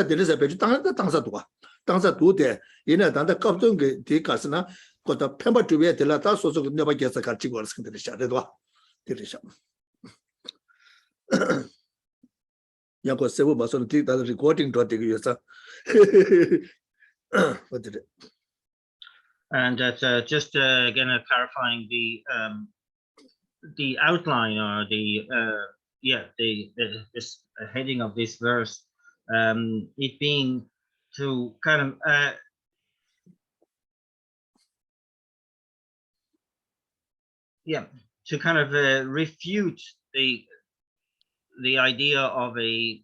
there is a page dancer do there. In a danda comes to the casana, got a pember to be at the latter, so never gets a category in the shadow. Yako several person take that recording to take you, sir. What did it?
And that's just again clarifying the outline or the this heading of this verse, it being to kind of to kind of refute the idea of a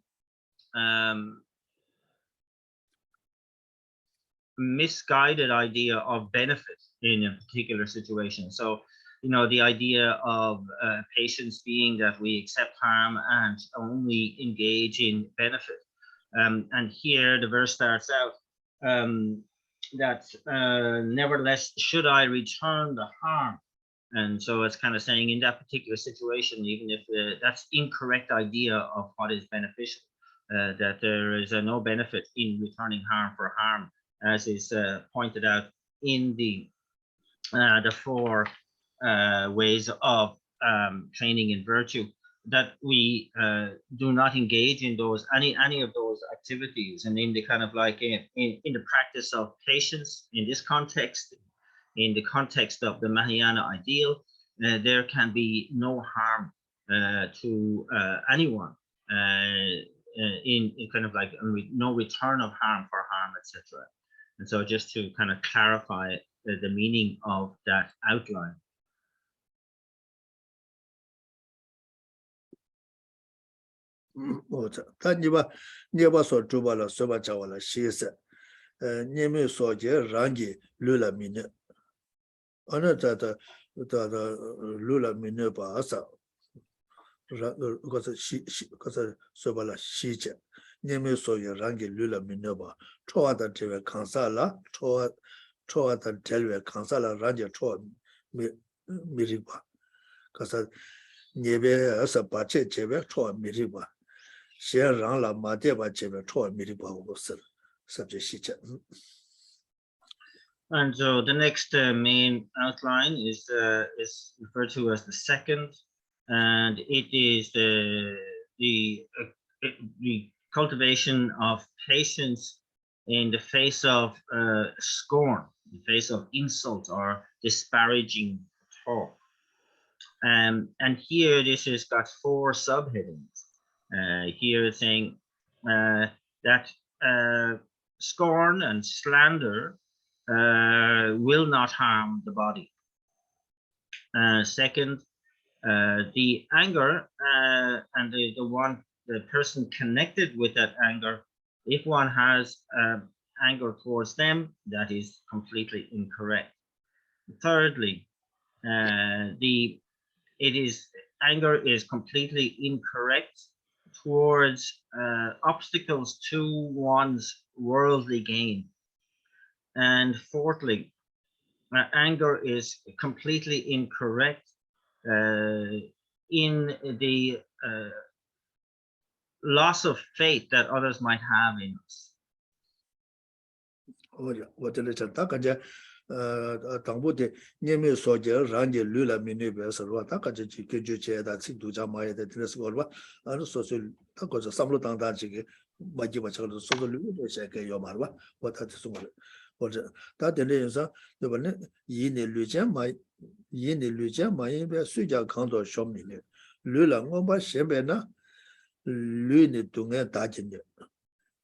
misguided idea of benefit in a particular situation. So, you know, the idea of patience being that we accept harm and only engage in benefit. And here the verse starts out that nevertheless should I return the harm. And so it's kind of saying in that particular situation, even if that's incorrect idea of what is beneficial, that there is no benefit in returning harm for harm, as is pointed out in the 4 ways of training in virtue, that we do not engage in those any of those activities. And in the kind of like in the practice of patience in this context, in the context of the Mahayana ideal, there can be no harm to anyone in kind of like no return of harm for harm, etc. And so just to kind of clarify the meaning of that outline.
Never so Jubala Sobachawala, she is Neme Soja, Rangi, Lula Mine. Another Lula Minerva Asa because she Sobala Shija. Neme Soya Rangi Lula Minerva. Troa the Teve Kansala, Troa the Telve Kansala Raja Troa Miriba. Because Nebe as a Bache Cheve Troa Miriba. She ran la Madeva Cheve Troa Miriba was subject Shija.
And so the next main outline is referred to as the second, and it is the cultivation of patience in the face of scorn, in the face of insult or disparaging talk. And here this has got 4 subheadings. Here it's saying that scorn and slander will not harm the body. Second, the anger and the person connected with that anger, if one has anger towards them, that is completely incorrect. Thirdly, anger is completely incorrect towards obstacles to one's worldly gain. And fourthly, anger is completely incorrect in the loss of faith that others might have in us.
당부대 님의 소재 란제 류라 미니베서 와다까지 지켜주체다 직도자 마에다 드레스 걸바 아는 소설 타고서 삼로 당다지게 마지막으로 소설 류도 시작해요 말바 와다지 송을 어제 다 되는서 이번에 이내 류전 마이베 수자 강도 쇼미네 류라 뭐바 셴베나 류니 동에 다진데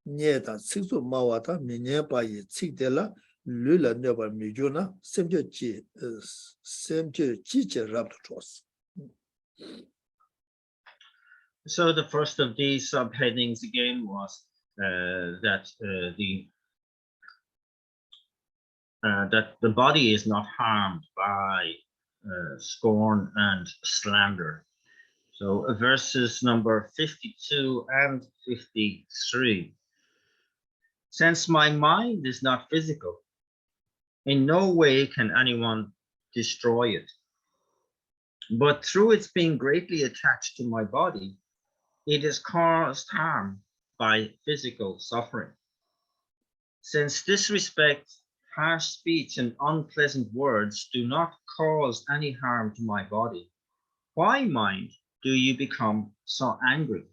녜다 식수 마와다 미녀바이 칙데라 Lula never mijuna, semje raptors.
So the first of these subheadings again was that the body is not harmed by scorn and slander. So verses number 52 and 53. Since my mind is not physical, in no way can anyone destroy it. But through its being greatly attached to my body, it has caused harm by physical suffering. Since disrespect, harsh speech, and unpleasant words do not cause any harm to my body, why, mind, do you become so angry?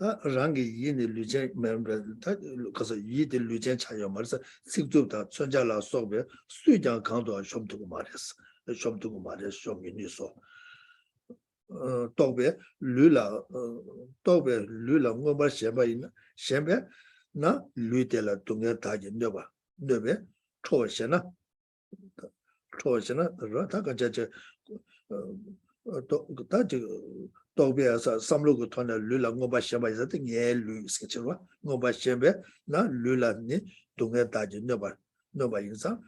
rangi yini lujen member ta kaso yidi lujen chayo marsa sikju da chonja la sobe sujang kangdo shomtu mares shomini so tobe lula ngoba shembe na luitela tunga taji nyoba nyobe choshena rata kajaje Tobiasa, some look at Lula Ngoba Shamba is a thing, yeah, Lusketchua, Ngoba Shembe, na Lula ni, Tunga Taji, nobody in some,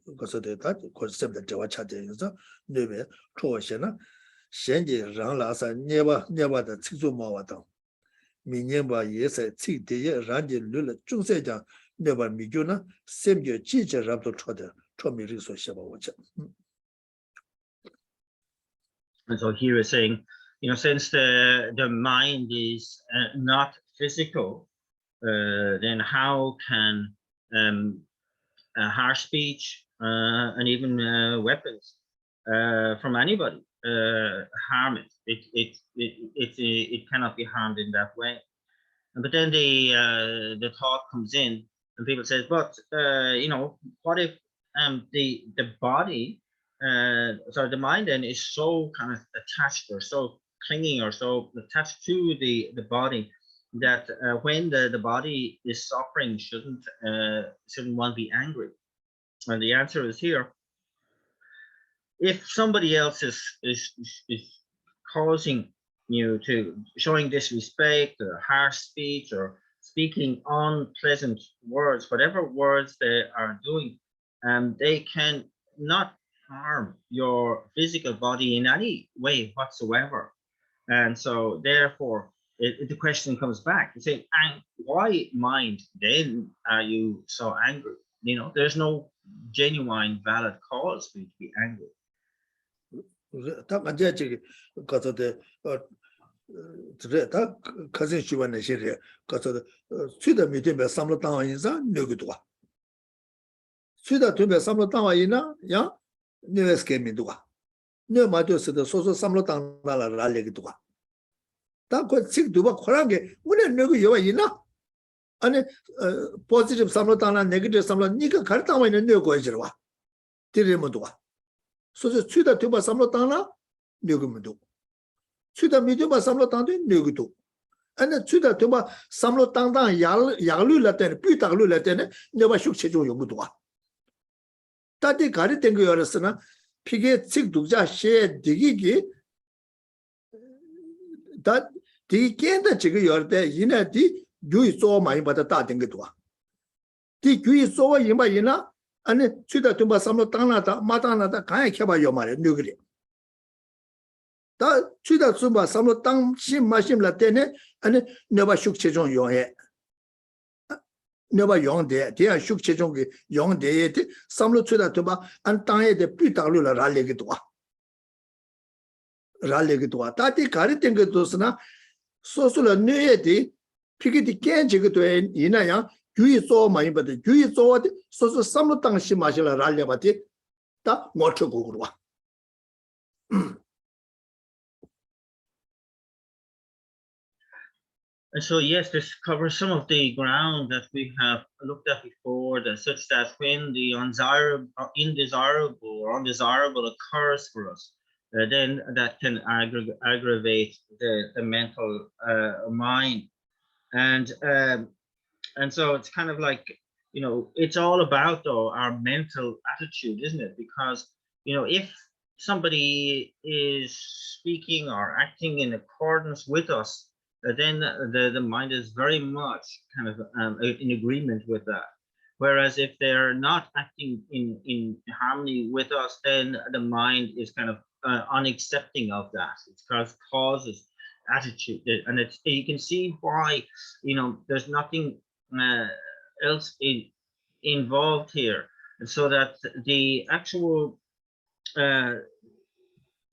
because of that concept that Jawacha in some, Nebe, Troshena, Shenji, Ranlasa, never the Tizu Mawata. Minyamba, yes, a Titi, Ranji, Lula, Chungseja, never Mijuna, same your teacher, Raptor Trotter, Tommy Riso Shaba.
And so here is saying, since the mind is not physical, then how can harsh speech and even weapons from anybody harm it? It cannot be harmed in that way. But then the thought comes in, and people say, but what if the body? So the mind then is so kind of attached or so clinging or so attached to the body that when the body is suffering, shouldn't one be angry? And the answer is here. If somebody else is causing you to showing disrespect or harsh speech or speaking unpleasant words, whatever words they are doing, they can not harm your physical body in any way whatsoever. And so therefore the question comes back, you say, why, mind, then are you so angry? There's no genuine valid cause for you to be angry.
Neves came into a no matter the social samlotan la legua. That could sick to what Korange wouldn't know you are enough. 아니 positive samlo tangna negative samlo 니가 갈당와 있는 뇌 거지와 디레모도 와 소소 취다 되바 samlo tang나 뇌고면도 취다 미디바 samlo tang도 뇌고도 아니 취다 되바 samlo tang당 야르르라 때는 삐딱르라 때는 내가 숙체조 용도도 와 다디 가리 땡거 열었으나 피게 직독자 셰 디기기 다 디겐다 지금 열때 이나디 유이 쏘 많이 받아 다 된게도와 디 유이 쏘와 이마 이나 아니 취다 좀 삼로 땅나다 마땅나다 가야 켜봐요 말이야 누그리 다 취다 좀 삼로 땅심 마심라 때네 아니 내가 숙체종 용해 내가 용대 대야 숙체종이 용대에 삼로 취다 좀안 땅에 대 삐딱루라 라레기도와 라레기도와 다디 가리 땡게도스나 소소라 뇌에디 피기디 깬지기도 이나야 주의 쏘 많이 받아 주의 쏘데 소소 삼로 땅시 마실라 랄레바디 다 못쳐고 그러와
And so, yes, this covers some of the ground that we have looked at before, that such that when the indesirable or undesirable occurs for us, then that can aggravate the mental mind. And so it's kind of like, you know, it's all about, though, our mental attitude, isn't it? Because, you know, if somebody is speaking or acting in accordance with us, then the mind is very much kind of in agreement with that. Whereas if they're not acting in harmony with us, then the mind is kind of unaccepting of that. It causes attitude, and you can see why, you know, there's nothing else involved here, and so that the actual the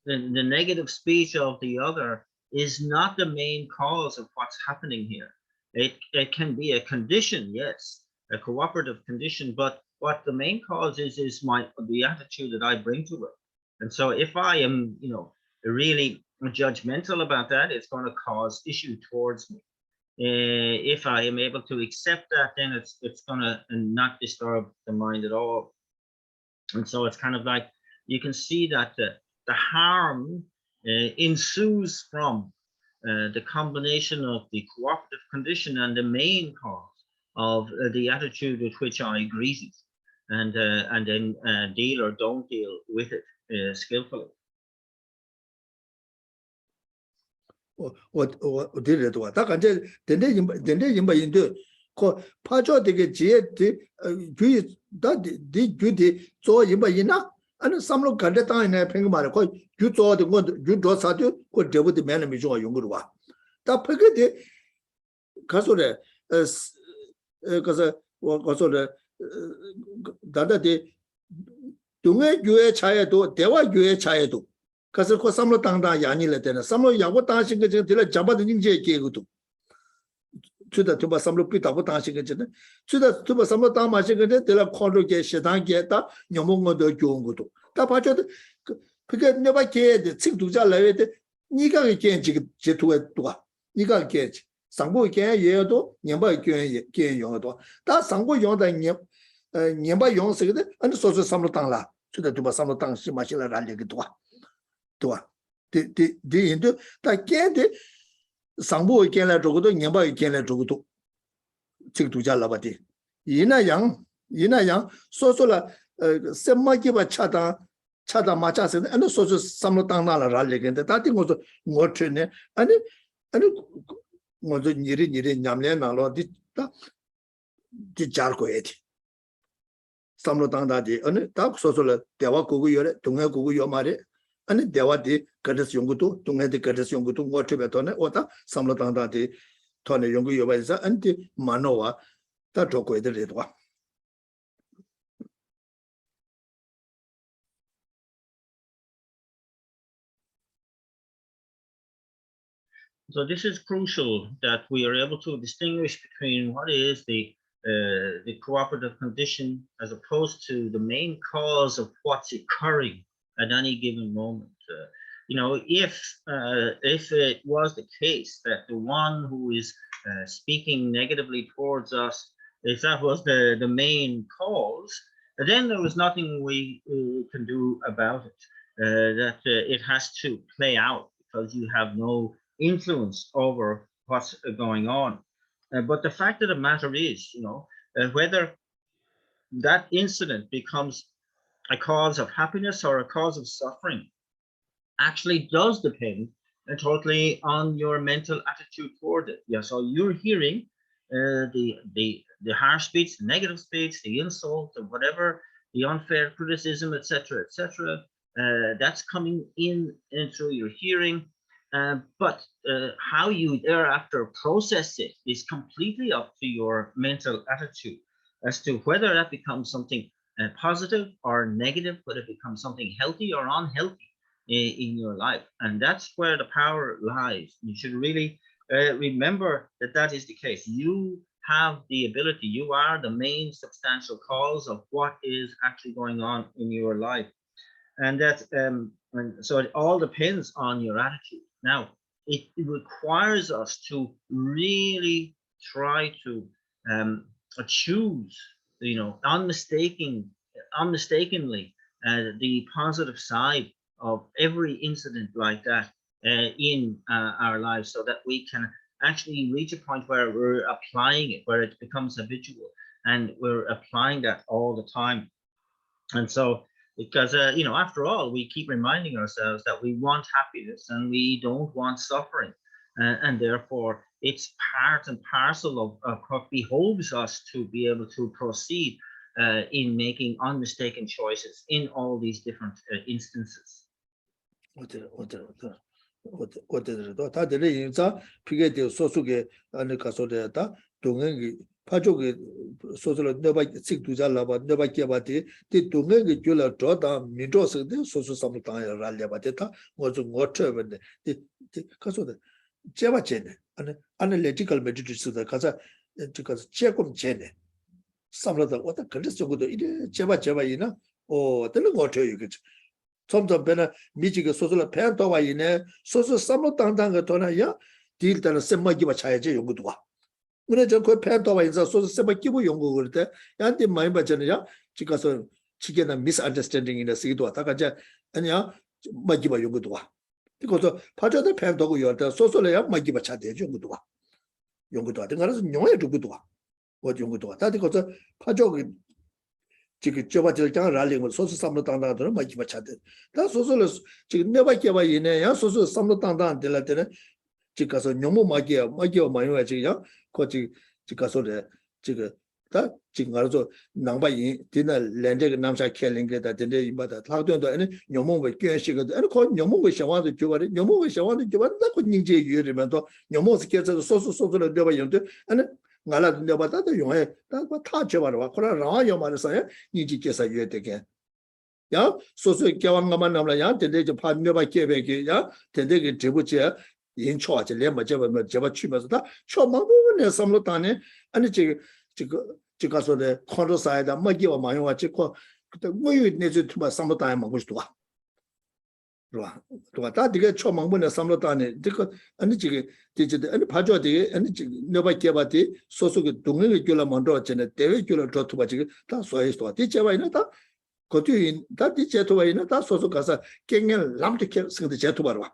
negative speech of the other is not the main cause of what's happening here. It can be a condition, yes, a cooperative condition, but what the main cause is the attitude that I bring to it. And so if I am, you know, really judgmental about that, it's going to cause issue towards me. If I am able to accept that, then it's going to not disturb the mind at all. And so it's kind of like, you can see that the harm ensues from the combination of the cooperative condition and the main cause of the attitude with which I greet it, and then deal or don't deal with it skillfully.
어디래도 다 간제 된대 임바 인도 그 파조 되게 지에 주의 다디 주디 조 임바 이나 아니 삼로 간데 땅에 팽거 말고 주 조도 주 조사도 그 데부디 맨 미조 용거로 와. 다 팽게 가서래 그래서 가서래 다다디 동의 교회 차에도 대화 교회 차에도 가서 그 삼로 땅다 야니래 되는 삼로 야고 땅신 거 지금 들어 잡아도 인제 계고도 주다 좀 삼로 삐다고 땅신 거 지금 주다 좀 삼로 땅 마신 거 들어 코로게 시단게다 녀몽어도 좋은 것도 다 봐줘도 그게 내가 걔에 직도자 라외데 네가 걔 지금 제도에 도와 네가 걔 상고 걔 예도 년바 걔 용도 다 상고 용다 년바 용서거든 아니 소소 삼로 땅라 주다 좀 삼로 땅 심마실라 알게 도와 도와 인도 다 걔데 상보 걔라 저거도 년바 걔라 저거도 직도자 라바디 이나양 소소라 셈마기바 차다 맞아서 아니 소소 삼로 땅나라 알게인데 다들 것도 못 트네 아니 뭐저 니리 냠내 나로 디 잘고에디 삼로 땅다디 아니 다 소소라 대화 고고 요래 동해 고고 요 말에 아니 대화디 거기서 연구도 동해디 거기서 연구도 못 해봤더니 오다 삼로 땅다디 토네 연구 요바에서 안티 만노와 다 조고에들이 와.
So this is crucial, that we are able to distinguish between what is the cooperative condition as opposed to the main cause of what's occurring at any given moment. You know, if it was the case that the one who is speaking negatively towards us, if that was the main cause, then there was nothing we can do about it. It has to play out because you have no influence over what's going on. But the fact of the matter is, whether that incident becomes a cause of happiness or a cause of suffering actually does depend totally on your mental attitude toward it. Yeah, so you're hearing the harsh speech, the negative speech, the insult, or whatever, the unfair criticism, etc., etc. That's coming in through your hearing, but how you thereafter process it is completely up to your mental attitude as to whether that becomes something positive or negative, whether it becomes something healthy or unhealthy in your life. And that's where the power lies. You should really remember that that is the case. You have the ability, you are the main substantial cause of what is actually going on in your life. And that, and so it all depends on your attitude. Now, it requires us to really try to choose, unmistakingly the positive side of every incident like that in our lives, so that we can actually reach a point where we're applying it, where it becomes habitual, and we're applying that all the time. And so, because after all, we keep reminding ourselves that we want happiness and we don't want suffering, and therefore it's part and parcel of what behoves us to be able to proceed in making unmistaken choices in all these different instances.
파족의 소소로 내가 식두자라바 내가 개바티 디 동행의 줄라 저다 미조스데 소소 삼다야 랄려바데타 뭐좀 어쩌는데 디 가서데 제바제네 아니 애널리티컬 메디테이션다 가서 지금 제금 제네 삼라다 왔다 그래서 저거도 이래 제바이나 되는 거 어때요 이게 좀더 배나 미지가 소소로 팬도와 이네 소소 삼로 당당가 도나야 딜다는 셈마기바 차야지 연구도 와 오늘 저그 팬도와 인사 소소 셈마기부 연구 그럴 때 야한테 많이 받잖아요 지가서 지게나 미스언더스탠딩이나 시도 왔다가 이제 아니야 마기바 연구도 와 그래서 파저도 팬도고 열다 소소래야 마기바 차대죠 연구도 와 연구도 와 그래서 용해 두고도 와 연구도 와 다들 거서 파저그 지금 저바들 장 랄링을 소소 삼로 당당하더라 마기바 차대 다 소소를 지금 내가 개바 이네야 소소 삼로 당당 될 때는 지가서 너무 마기야 마요야 지금 거기 지가서래 지금 다 지금 알아서 남바이 디나 랜드가 남사 캘링게다 된데 이마다 타도도 아니 너무왜 깨시거든 아니 거 너무왜 샤와도 줘버려 너무왜 샤와도 줘버려 그 닝제 유리면도 너무스 깨서 소소를 내가 연데 아니 나라 내가다도 용해 다 줘버려 그러나 라요 말해서요 닝지 깨서 유에 되게 야 소소 깨왕가만 남라야 된데 저 판매바 깨베게 야 된데 그 제부제 인초아지 레마 제바 취면서 다 초망부분에 삼로다네 아니 지가서데 컨트롤사이다 마기와 마요와 지고 그때 뭐유 내지 투바 삼로다에 먹고 싶어 그러와 또 다 되게 초망부분에 삼로다네 지금 아니 지금 디지털 아니 봐줘야 아니 지금 너바 개바디 소소그 동행의 줄라 만들어 전에 대외 줄라 더 투바 지금 다 소해서 디제바 있나 다 거기 다 디제토바 있나 다 소소 가서 깽을 람티케 쓰는데 제토바로 와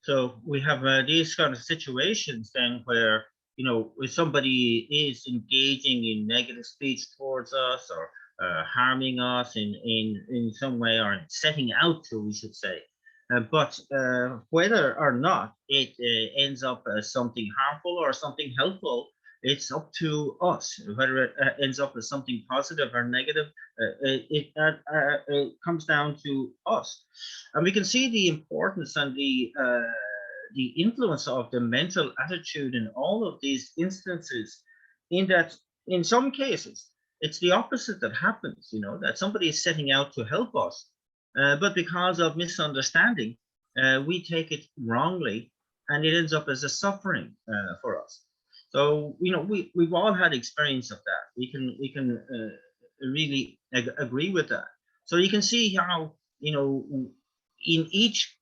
So we have these kind of situations then where, if somebody is engaging in negative speech towards us or harming us in some way, or setting out to, we should say. But whether or not it ends up as something harmful or something helpful, it's up to us. Whether it ends up as something positive or negative, it comes down to us. And we can see the importance and the influence of the mental attitude in all of these instances, in that in some cases, it's the opposite that happens, that somebody is setting out to help us, but because of misunderstanding, we take it wrongly, and it ends up as a suffering for us. So, we've all had experience of that. We can really agree with that. So you can see how, in each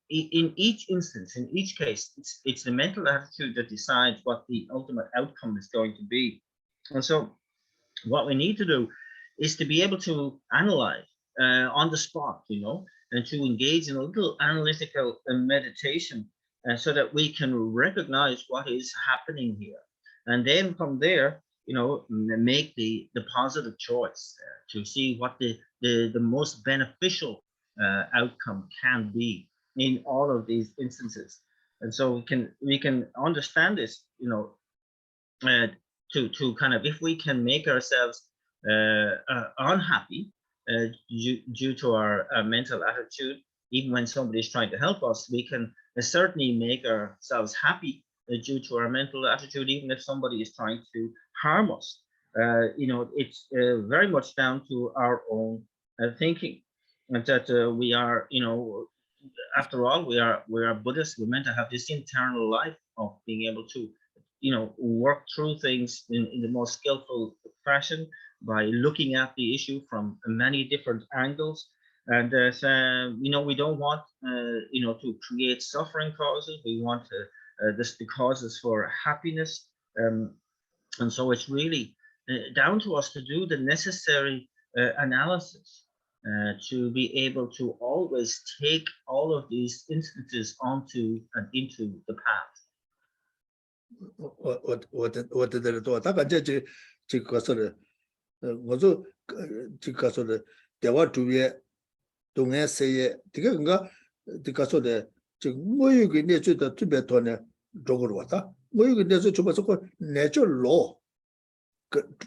instance, in each case, it's the mental attitude that decides what the ultimate outcome is going to be. And so what we need to do is to be able to analyze on the spot, and to engage in a little analytical meditation, so that we can recognize what is happening here. And then from there, make the positive choice to see what the most beneficial outcome can be in all of these instances. And so we can understand this, to kind of, if we can make ourselves unhappy due to our mental attitude, even when somebody is trying to help us, we can certainly make ourselves happy due to our mental attitude, even if somebody is trying to harm us. It's very much down to our own thinking, and that we are, after all, we are Buddhists. We're meant to have this internal life of being able to, work through things in the most skillful fashion by looking at the issue from many different angles. And we don't want, to create suffering causes. We want the causes for happiness. And so it's really down to us to do the necessary analysis to be able to always take all of these instances onto and into the path.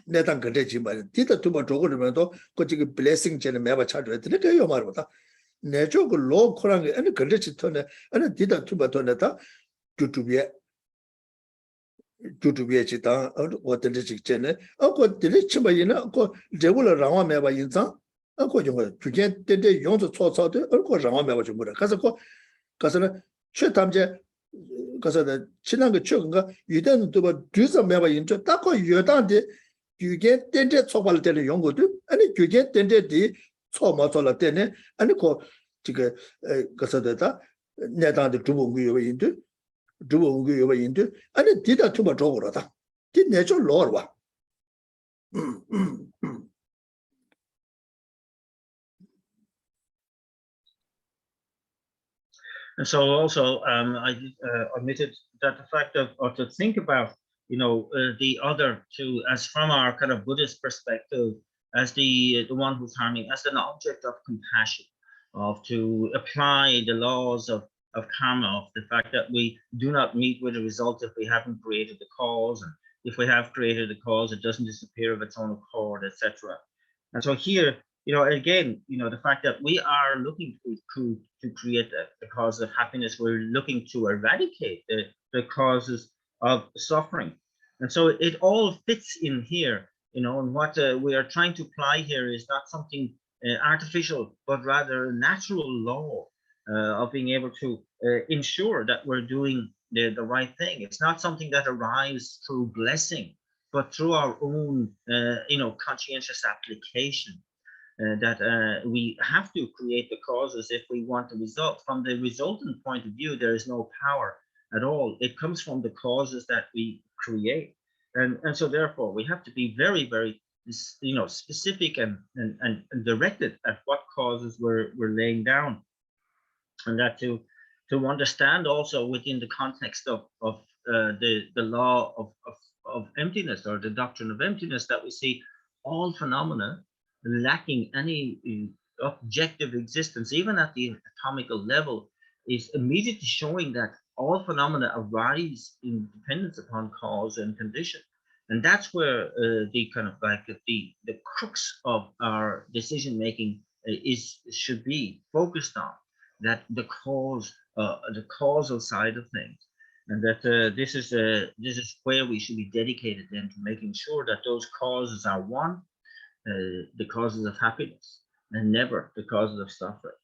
내단 그래 지만 디다 두번 저거면도 거기 블레싱 전에 매바 차줘야 되는 게 말보다 내저 그 로코랑 게 아니 그래 지터네 아니 디다 두번도네다 유튜브에 지다 어떤지 직전에 그 들이 치마이나 그 제고를 라와 매바 인상 그 정도 주제 때때 용도 초초도 얼고 라와 매바 좀 그래 가서 그 가서는 최담제 가서는 지난 거 최근가 유대는 또 뒤서 매바 인저 딱고 유단데 규제 텐데 초발 때는 연구도 아니 규제 텐데디 초마sol라 때네 아니 그 지금 가서다 내단데 두봉구요 인도 두봉구요 인도 아니 디다 투바 저거로다 디 내줘 로어와
And so also, I admitted that the fact of, or to think about, the other two, as from our kind of Buddhist perspective, as the one who's harming, as an object of compassion, of to apply the laws of karma, of the fact that we do not meet with a result if we haven't created the cause, and if we have created the cause, it doesn't disappear of its own accord, etc. And so here, again, the fact that we are looking to create the cause of happiness, we're looking to eradicate the causes of suffering. And so it all fits in here, and what we are trying to apply here is not something artificial, but rather a natural law of being able to ensure that we're doing the right thing. It's not something that arrives through blessing, but through our own, conscientious application. That we have to create the causes if we want the result. From the resultant point of view, there is no power at all. It comes from the causes that we create. And so therefore, we have to be very, very, specific and directed at what causes we're laying down. And that to understand also within the context of the law of emptiness, or the doctrine of emptiness, that we see all phenomena lacking any objective existence, even at the atomical level, is immediately showing that all phenomena arise in dependence upon cause and condition. And that's where the kind of like the crux of our decision making should be focused on, that the causal side of things, and that this is where we should be dedicated then to making sure that those causes are one, the causes of happiness and never the causes of suffering.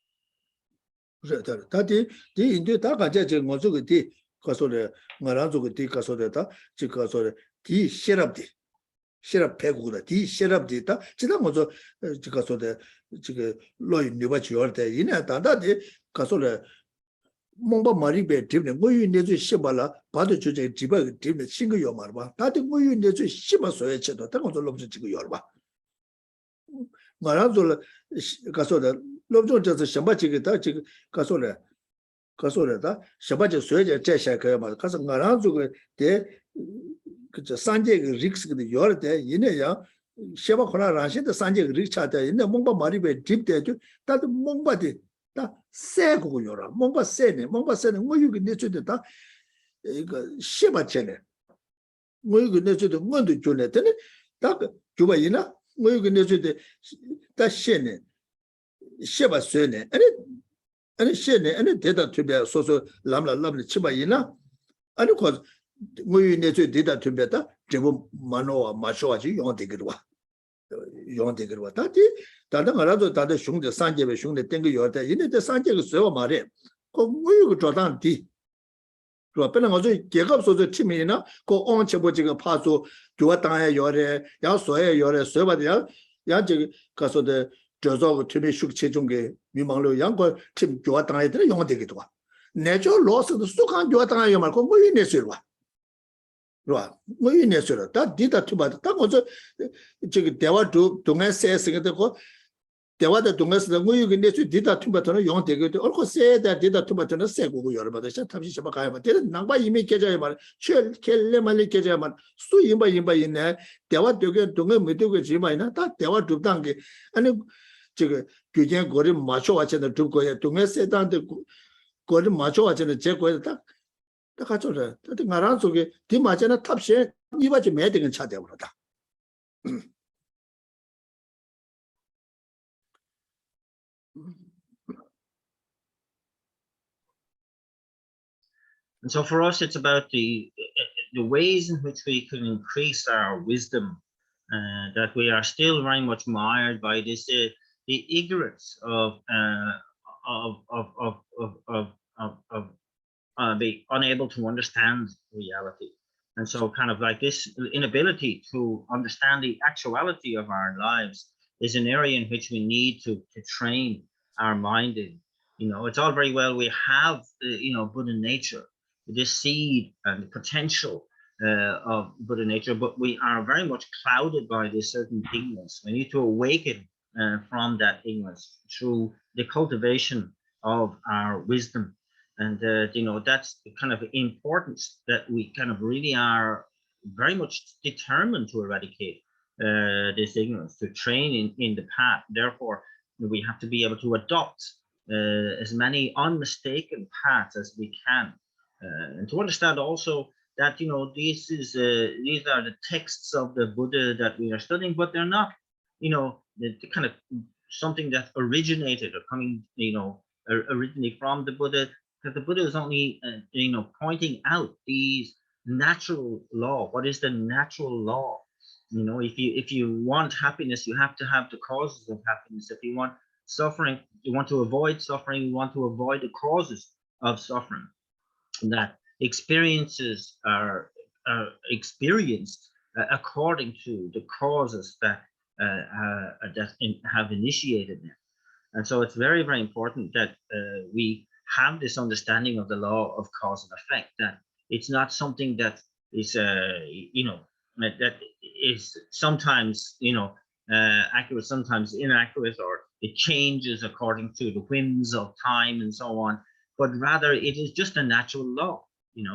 Shirap Pegula, T. Shirap Dita, Chidamozo, Chicasoda, Chica Loy Nubachiorte, Inatanda de Casola Momba Maribe, Tim, Moyu Nezu Shibala, Padu Chuja, Tiba, Tim, Single Yomarba, Tati Moyu Nezu Shiba Soecheto, Tamozo Lobs Yorba. Marazola Casoda, Lobjo just a Shambachi, Casola, Casola, Shabaja Soja, Cheshire, Casa Maranzo, de Sanje Rix the Yorte, Yinea, Sheva Kona Rashi, the Sanje Richata, in the Momba Maribe deep there, that Momba did that Sego Yora, Momba Sene, what you can nature the Sheba Chene. What you can nature the Mondu Junet, that Jubaina, what you can nature the Shene, Sheba Sene, and Shene, and it did that to be a social Lamla lovely Chibaina, and of course. We need to do that to better. Jebu Mano, Mashoaji, you want to get what? You want to get what? That is, Tadamarazo, Tada Shung, the Sanje, Shung, the Tengu Yorta, you need the Sanje so Mare. We go down tea. To a penalty, get up so the Timina, go on Chabotica Paso, to a time Yore, Yasoe, Yore, Serva, Yaji, Caso de Jozo, Timmy Shuk Chijunge, Mimalo, Yango, Tim, Joatan, you want to get what? Natural loss of the Sukan Joatan Yamarco, we need to. Right, we need to that did that too, but that was a Dewa to says the Dewa the Dungas, the way you can did that too, but you don't take it. Also say that did that too, but no say who you are, but the Shatabaka, but didn't Namba Yimi Kajaman, Shell, Kelemali Kajaman, Stu Yimba in there, Dewa to get to me to Jimina, that Dewa to Dangi, and you can't go in Macho watching the two go to say down the go to Macho watching the check with that. The Cachola, the Maranzo, Timachana Tapshe, you watch a meeting in Chadevada.
And so for us, it's about the ways in which we can increase our wisdom, that we are still very much mired by this, the ignorance of be unable to understand reality. And so kind of like this inability to understand the actuality of our lives is an area in which we need to train our mind in. You know, it's all very well, we have, Buddha nature, this seed and potential of Buddha nature, but we are very much clouded by this certain ignorance. We need to awaken from that ignorance through the cultivation of our wisdom. And, that's the kind of importance that we kind of really are very much determined to eradicate this ignorance, to train in the path. Therefore, we have to be able to adopt as many unmistaken paths as we can. And to understand also that, these are the texts of the Buddha that we are studying, but they're not, the kind of something that originated or coming, originally from the Buddha. That the Buddha is only, pointing out these natural law. What is the natural law? If you want happiness, you have to have the causes of happiness. If you want suffering, you want to avoid suffering, you want to avoid the causes of suffering. That experiences are experienced according to the causes that have initiated them. And so it's very, very important that we have this understanding of the law of cause and effect, that it's not something that is, that is sometimes, accurate, sometimes inaccurate, or it changes according to the whims of time and so on, but rather it is just a natural law.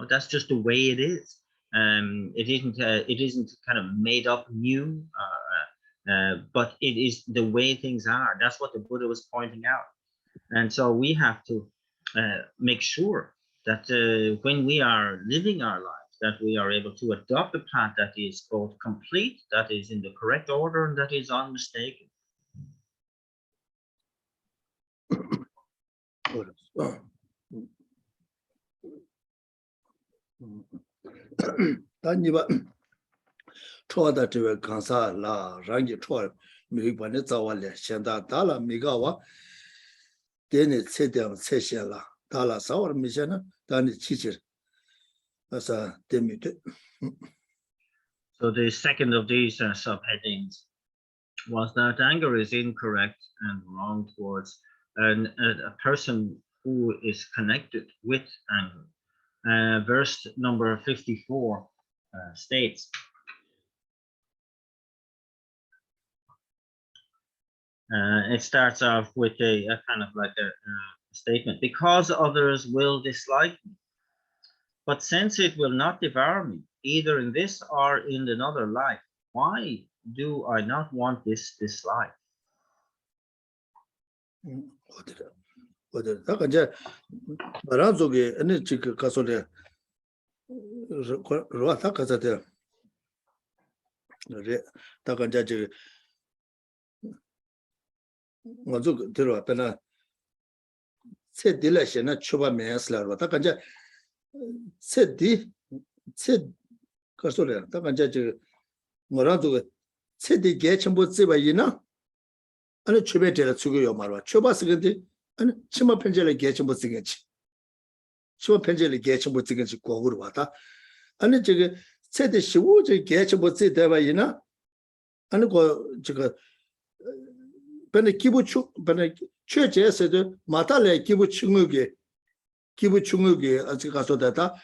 That's just the way it is. It isn't kind of made up new, but it is the way things are. That's what the Buddha was pointing out. And so we have to make sure that when we are living our lives, that we are able to adopt a path that is both complete, that is in the correct order, and that is unmistaken.
미관에 자와래 현다 달라 미가와 데네 최대한 최신라 달라 사월 미잖아 다니 치질 그래서 데미트.
So the second of these subheadings was that anger is incorrect and wrong towards a person who is connected with anger. Verse number 54 states, it starts off with a kind of like a statement, because others will dislike me, but since it will not devour me, either in this or in another life, why do I not want this dislike?
어디 딱 이제 말아주게 아니 지금 가서래 로아타 가서대 그래 딱 이제 저 먼저 들어왔다나 세딜레시나 초바메스라로 딱 이제 세디 세 가서래 딱 이제 저 뭐라도 세디 개첨부 집이나 아니 초베텔 주고요 말와 초바스근데 아니 치마 편제를 개첨부 쓰겠지 치마 편제를 개첨부 쓰겠지 고구로 왔다 아니 저게 세대 15제 개첨부 쓰대바이나 아니 그 저거 근데 기부축 근데 최제에서도 마탈에 기부축무게 아직 가서다다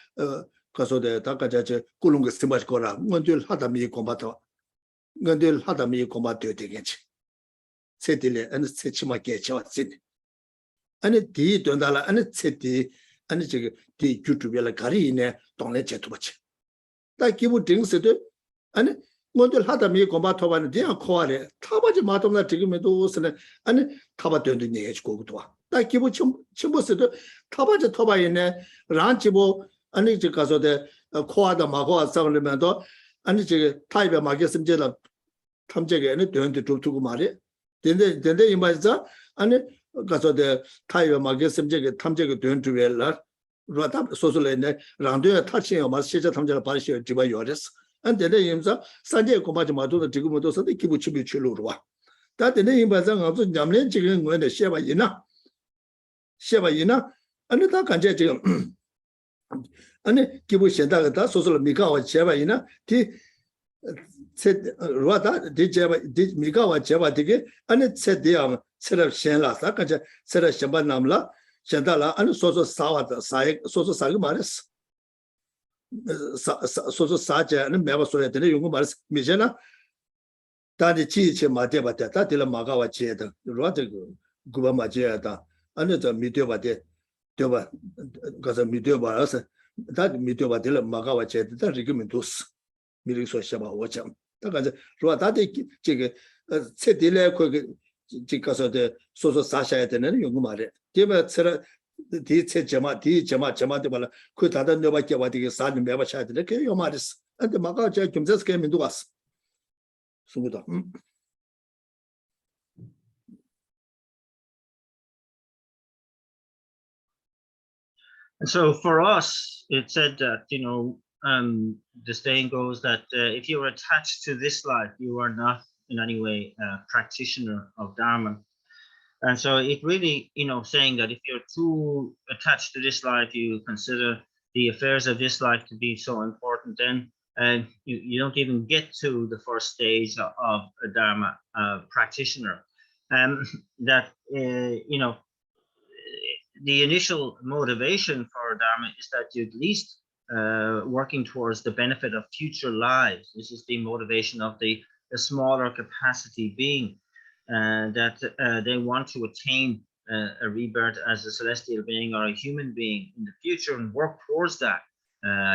가서다다 가자제 꿀lun가 스마스 거라 먼저 하다미 공부하다 근데 하다미 공부해야 되겠지 세딜에 아니 세치마 개쳐왔지 아니 디 돈달라 아니 세디 아니 저기 디 유튜브에 가리네 동네 제토바치 다 기부 등스도 아니 먼저 하다미 공부하다는 데야 코아래 타바지 마동나 지금에도 옷은 아니 타바된도 얘기해주고 그도 다 기부 침보스도 타바지 토바이네 란치보 아니 저 가서데 코아다 마고아 싸우려면도 아니 저기 타입에 막겠음제라 탐제게는 되는데 좀 두고 말이 근데 이 말이자 아니 가서데 타입에 막겠음제게 탐제게 된 주엘라 로다 소소레네 란도에 타치에 마 시자 탐제를 발시어 집어 요레스 안데네 임사 산제 고마지 마도도 지금도 선데 기부 치비 출로와 다데네 임바상 아주 냠네 지금 거네 셰바이나 아니 다 간제 지금 아니 기부 현다가 다 소소로 미가와 셰바이나 디 로다 디제바 디 미가와 제바 되게 아니 세디야 세랍 셴라사 간제 세랍 셴바 남라 셴달라 아니 소소 사와다 사에 소소 사기 말했어 소소 사제는 매바 소리에 되는 용거 말했어 미제나 다디 지체 마대바다 다들 마가와 제다 로다 구바 마제다 아니 저 미디어바데 되바 가서 미디어바라서 다디 미디어바들 마가와 제다 리그멘토스 미리소 샤바 오참 다가서 로다디 지게 세딜레 거기 지가서데 소소 사샤야 되는 용거 말해 되바 세라 디체 제마 제마데 발라 그 다른 너밖에 와디게 사는 매바 샤야 되는 그 요마리스 근데 마가 제 김자스 게임도 왔어 수고다
And so for us, it said that, the saying goes that if you're attached to this life, you are not in any way a practitioner of Dharma. And so it really, saying that if you're too attached to this life, you consider the affairs of this life to be so important, then you don't even get to the first stage of a Dharma practitioner. That, the initial motivation for Dharma is that you're at least working towards the benefit of future lives. This is the motivation of the smaller capacity being, that they want to attain a rebirth as a celestial being or a human being in the future and work towards that,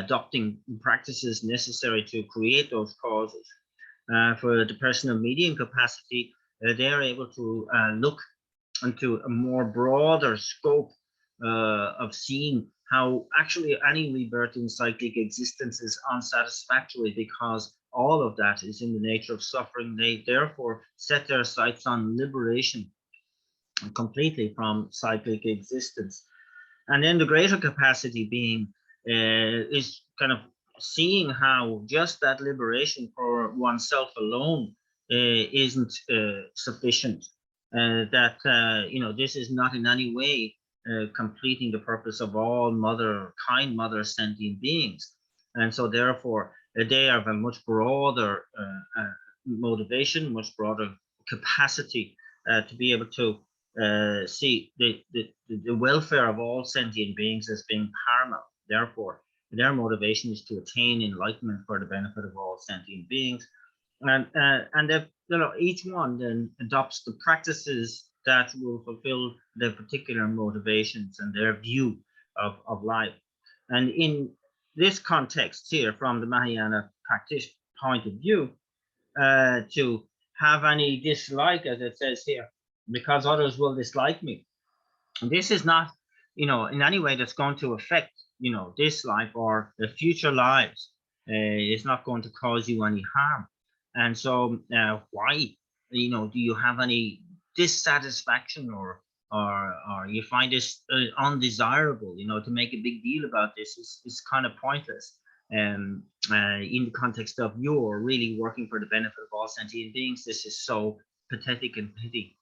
adopting practices necessary to create those causes. For the person of medium capacity, they are able to look into a more broader scope of seeing how actually any rebirth in cyclic existence is unsatisfactory, because all of that is in the nature of suffering. They therefore set their sights on liberation completely from cyclic existence. And then the greater capacity being is kind of seeing how just that liberation for oneself alone isn't sufficient. That this is not in any way completing the purpose of all kind mother sentient beings, and so therefore they have a much broader motivation, much broader capacity to be able to see the welfare of all sentient beings as being paramount. Therefore, their motivation is to attain enlightenment for the benefit of all sentient beings, and if each one then adopts the practices that will fulfill their particular motivations and their view of life. And in this context here, from the Mahayana practice point of view, to have any dislike, as it says here, because others will dislike me, this is not in any way that's going to affect this life or the future lives. It's not going to cause you any harm. And so why do you have any dissatisfaction or you find this undesirable? To make a big deal about this is kind of pointless in the context of you're really working for the benefit of all sentient beings. This is so pathetic and pity.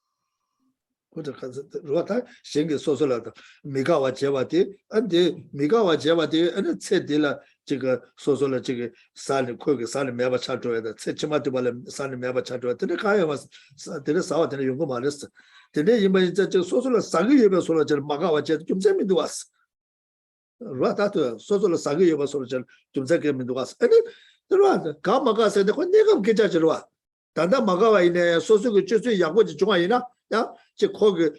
즉 거기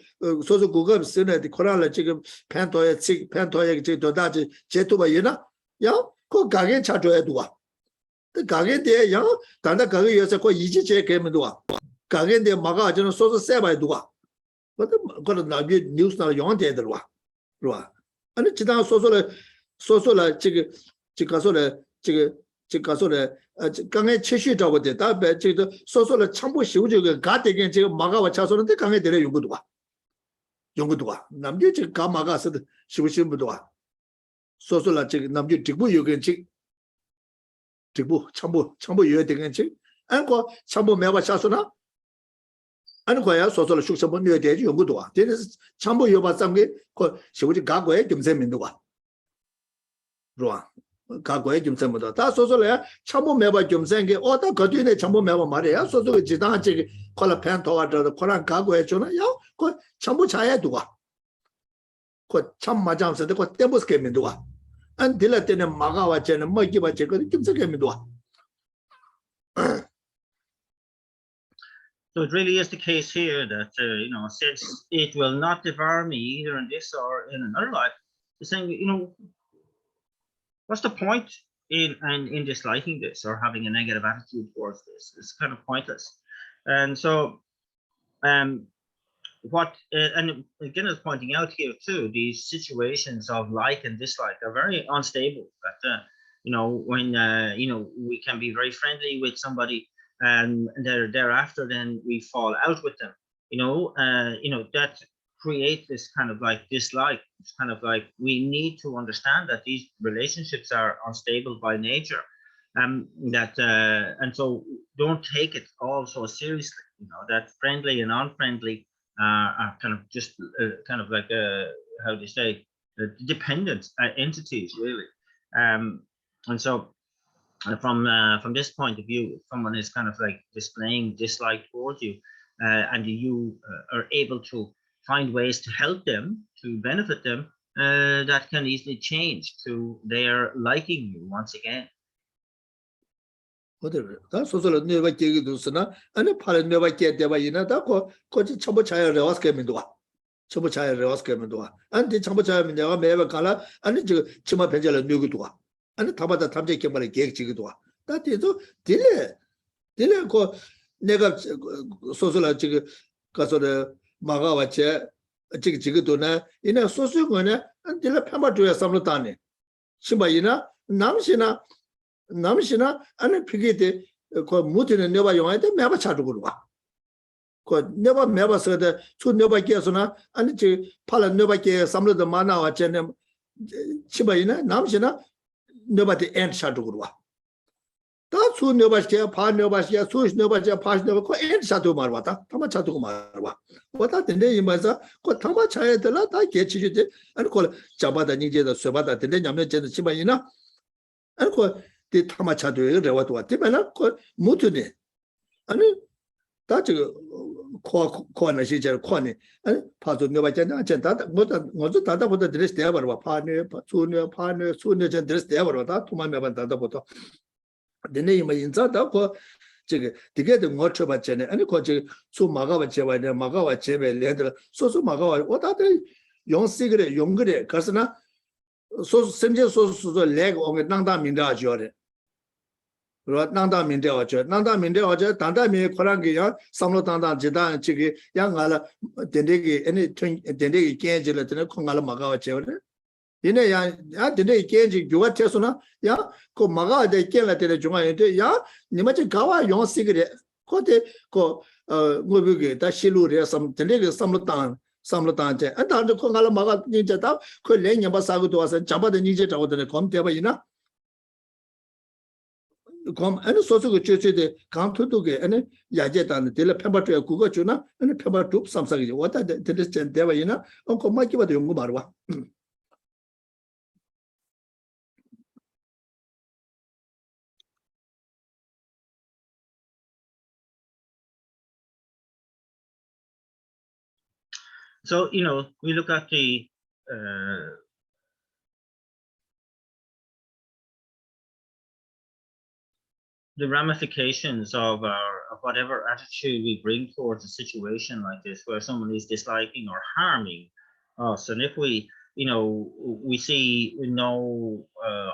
소소 고급 쓰네 코란을 지금 팬토에 저다지 제토바 이나 야그 가게 찾아야 두와 그 가게 돼 야 단다 가게 여서 그 이지 제 개면 두와 가게 돼 막아 저는 소소 세바야 두와 그거 나비 뉴스나 영한테 들어와 그러와 아니 지당 소소라 지금 가서래 지금 가서래 강에 채시 잡고 됐다 배치도 소소를 참고 시우저가 가되게 지금 막아와 차서는데 강에 데려 연구도 와 남주 지금 가 막아서 시우시부도 와 소소라 지금 남주 직부 요건 직부 참고 요야 되는 지 안고 참고 매와 차서나 아니 거야 소소를 숙성분 요야 되지 연구도 와 되는 참고 요바 쌈게 그 시우지 가고에 김세민도 와 로아 가고에 좀 semmoda 다 소소래 참모 매바 좀 생게 어다 거뒤네 참모 매바 말이야 소소 지당하지 콜라 팬토와도 콜란 가고에 줘나 야그 참모 차야 두가 그참 맞아서 그 템보스게 민두가 안 딜라 때는 마가와 쟤는 뭐 기바 쟤 그 김석게 민두가.
So it really is the case here that since it will not devour me either in this or in another life, it's saying what's the point in disliking this or having a negative attitude towards this? It's kind of pointless. And so what and again is pointing out here too, these situations of like and dislike are very unstable. That when we can be very friendly with somebody and thereafter then we fall out with them, that create this kind of like dislike. It's kind of like we need to understand that these relationships are unstable by nature, and so don't take it all so seriously. That friendly and unfriendly are kind of just kind of like how do you say dependent entities really, and so from this point of view, if someone is kind of like displaying dislike towards you, and you are able to find ways to help them, to benefit them, that can easily change to their liking you once again.
Whatever. That's also the never get to Sana, and the pilot never get there by Inadako, Coach Chambochaya Rewas came into Chambochaya Rewas came into and the Chambochaya never never color, and the Chima Pendula Nugutua, and the Tabata Tamja came by a gate Chigitua. That is delay go never social Caso Magawache, a Chigituna, in a social one, until a Pamba to a Samlotani. Shibayina, Namshina, and a Pigete, Mutin and Neva Young, never Chatugua. Never said the two Nova Kiasona, and Pala Nova Kia, some of the Mana or Chenem Shibayina, Namshina, nobody end Chatugua. That's who never share, part never share, Sush never share, pass never quite end Shatu Marwata, Tamachatu Marwa. What that the name was a Tamachaya the Lata get you and call Jabata Nija the Subata, the Yamna Chibayina, and call the Tamachatu, what Timana called Mutune. And that's a corner, she said, corny, and part of Nova Jana, what the Tata would address the ever, partner, sooner than dress the ever, that to my Mavanta. The name in Zata, to get the watch about Jenny, and the coach, so Magawa Chewa, Magawa Cheve, leather, so Magawa, what are they? Young cigarette, younger, Casana, so Simja so the leg of a Nanda Minda Jordan. Nanda Minda, Nanda Minda, Tanda Me, Korangia, Samlo Tanda, Jedan, Chigi, Young Ala, Dendegi, any Dendegi Kangela, Kongala Magawa Chewa. Yine ya dinde genji yuwa tesuna ya ko maga de kenla de junga yede ya nimache gawa yon sigre ko de ko ngobuge da shilu re sam dinde ge samlo tan je anda de ko ngala maga ninja da ko le nyamba sagu do asan jamba de nije tawo de kom de ba ina kom ene so so ge che de kam thu du ge ene ya je dan de le phamba twa ku go chuna ene phamba tu sam sa ge wa da de de ba ina on ko ma ki ba de yong marwa.
So, we look at the ramifications of whatever attitude we bring towards a situation like this, where someone is disliking or harming us, and if we see no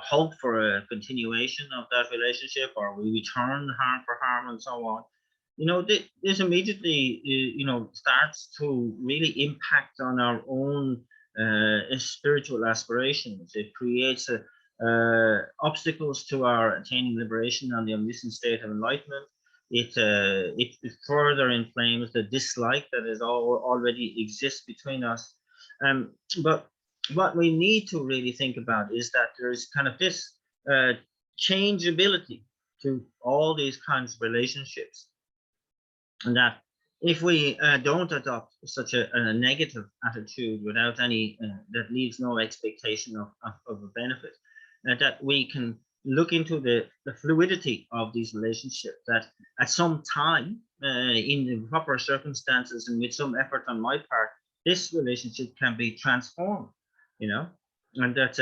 hope for a continuation of that relationship, or we return harm for harm and so on, this immediately starts to really impact on our own spiritual aspirations. It creates obstacles to our attaining liberation and the omniscient state of enlightenment. It further inflames the dislike that is already exists between us. But what we need to really think about is that there's kind of this changeability to all these kinds of relationships, and that if we don't adopt such a negative attitude without any that leaves no expectation of a benefit, that we can look into the fluidity of these relationships, that at some time in the proper circumstances and with some effort on my part, this relationship can be transformed, and that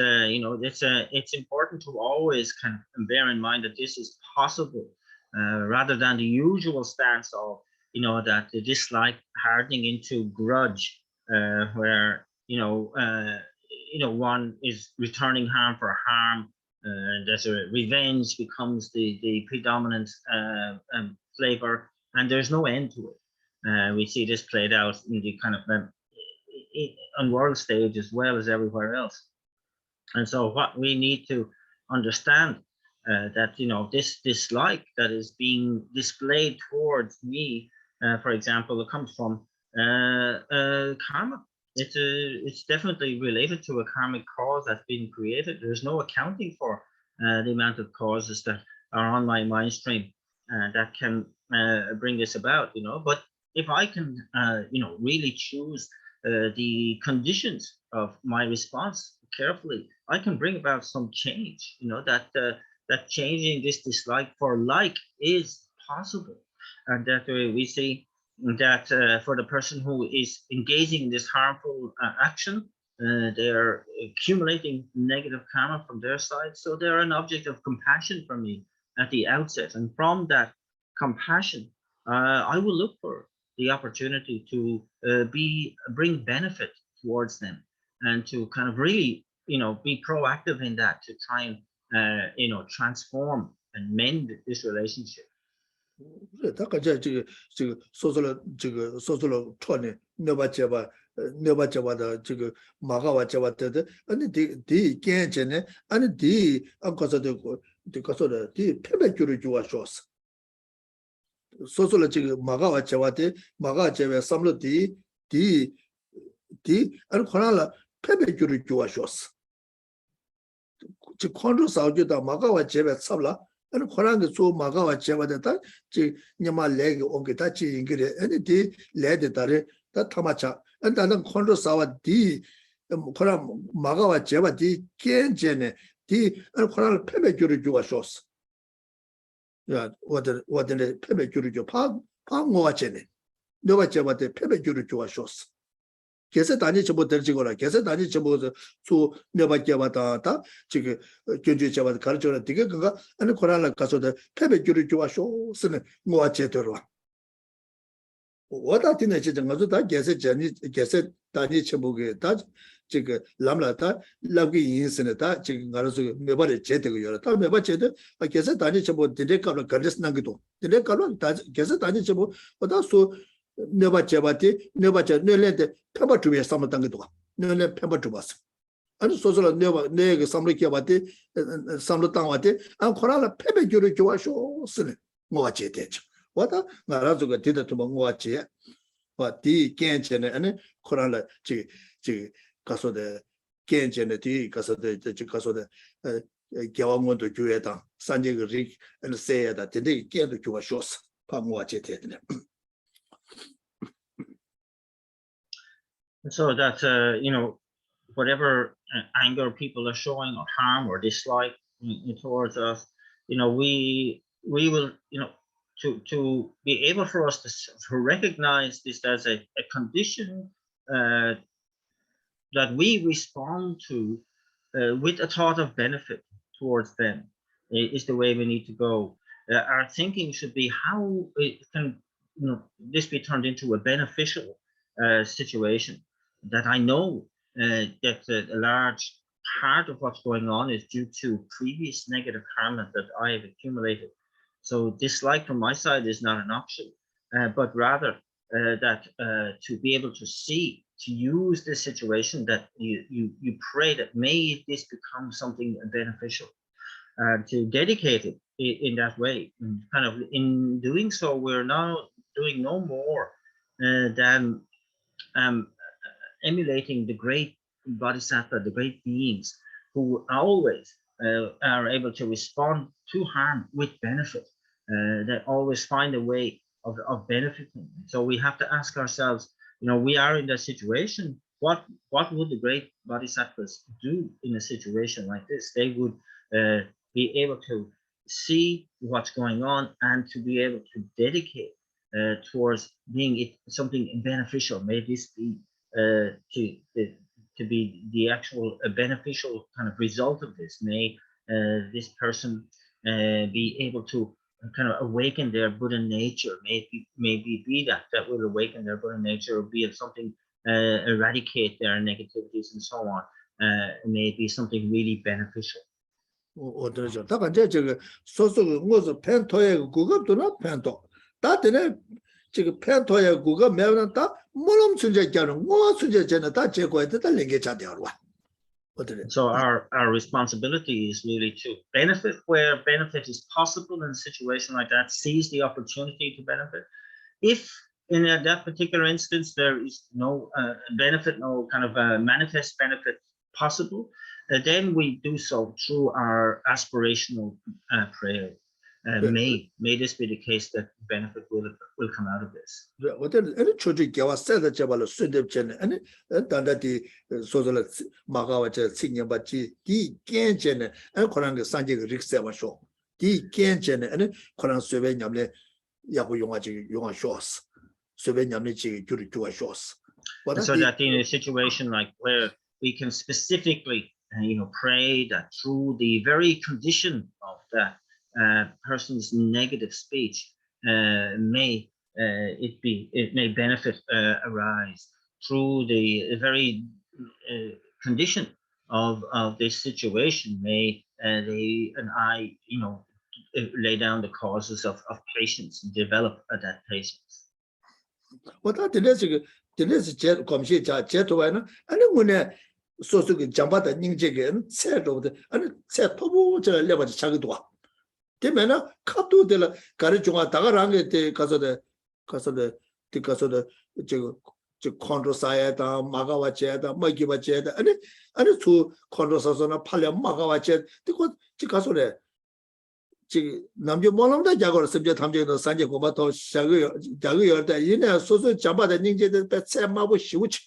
it's important to always kind of bear in mind that this is possible, rather than the usual stance of that the dislike hardening into grudge, where one is returning harm for harm, and there's a revenge becomes the predominant flavor, and there's no end to it. We see this played out in the kind of on world stage as well as everywhere else. And so what we need to understand that this dislike that is being displayed towards me, for example, it comes from karma. It's definitely related to a karmic cause that's been created. There's no accounting for the amount of causes that are on my mind stream that can bring this about. But if I can really choose the conditions of my response carefully, I can bring about some change. That changing this dislike for like is possible, and that we see that for the person who is engaging in this harmful action, they're accumulating negative karma from their side, so they're an object of compassion for me at the outset, and from that compassion I will look for the opportunity to bring benefit towards them, and to kind of really be proactive in that, to try and transform and mend this relationship.
and Koranga so Magawa Chevada, Yama leg on Getachi in Gire, and it led the Tare, that Tamacha, and then Kondo Sawa D. Koram Magawa Cheva D. Ken Jene D. and Koran Peme Juru shows. Yeah, what the Peme Juru Pang Chene. No Cheva de Peme Juru shows. Geshe Dani Chabo Derjigora, Geshe Dani Chabo to Neva Javata, Chick Junji Java culture Tiga, and the Koran Caso de Peme Juru shows and Moachetora. What I think is that Geshe Dani Chabuge, that Chick Lamlata, Lagi Insenata, Chick Garasu, Mebari Chetek, Meba Chet, I guess Dani Chabo, the Decca of Garis Nagito. The Decca of Geshe Dani Chabo, but also never Chabati, never let the pepper to be some tangito, no let pepper to us. And so never neg some Kiabati, some Tangati, and Korala Pepper Juru show, Moachet. What a Narazuga did to Moache, but the Kenchen and Korala Caso de Kenchen, the Caso de Gavamon to Jueta, Sanjay Rick, and say that they get to a shows, Pamoachet.
So that, whatever anger people are showing or harm or dislike towards us, we will, to be able for us to recognize this as a condition that we respond to with a thought of benefit towards them is the way we need to go. Our thinking should be how it can, this be turned into a beneficial situation. That I know that a large part of what's going on is due to previous negative karma that I have accumulated. So dislike from my side is not an option, but rather that to be able to see, to use this situation, that you pray that may this become something beneficial, to dedicate it in that way. And kind of in doing so, we're now doing no more than emulating the great Bodhisattva, the great beings who always are able to respond to harm with benefit. They always find a way of benefiting. So we have to ask ourselves, we are in that situation. What would the great Bodhisattvas do in a situation like this? They would be able to see what's going on and to be able to dedicate towards being something beneficial. May this be to be the actual beneficial kind of result of this. May this person be able to kind of awaken their Buddha nature. Maybe be that will awaken their Buddha nature, or be it something eradicate their negativities and so on. May it be something really beneficial.
지금 펜토에 구가 매운다 물음 순제자는 뭐 순제자는 다 제거해도 다 랭게자되어 와.
So our responsibility is really to benefit where benefit is possible in a situation like that, seize the opportunity to benefit. If in that particular instance there is no benefit, no kind of manifest benefit possible, then we do so through our aspirational prayer. May this be the case that benefit will come out of this.
Any church gave said that Jabal Sundep and Dandati Sozala Magawacha Singing Bachi, D. Kenchen, and Koran Sanjay Rick Seven D. Kenchen, and Koran Survey Yamle Yabu Yonga Shores, Survey Yamichi Juru Shores.
So that in a situation like where we can specifically, pray that through the very condition of that person's negative speech may benefit arise through the very condition of this situation. May they and I lay down the causes of patience and develop that patience.
What are the jet commission jet and when so to jump at the Ninjagan said of the and said Tobu level Chagdua. Demena Katu de la Garijunga Tagarange de Casode Condrosayata, Magawacheta, Magivacheta, and two Condrosazona Palia Magawachet, because Chicasole 남주 몰람다 자고로 습제 탐제도 산제 고바토 자고요 때 이내 소소 잡아다 닝제도 배체 마부 시우치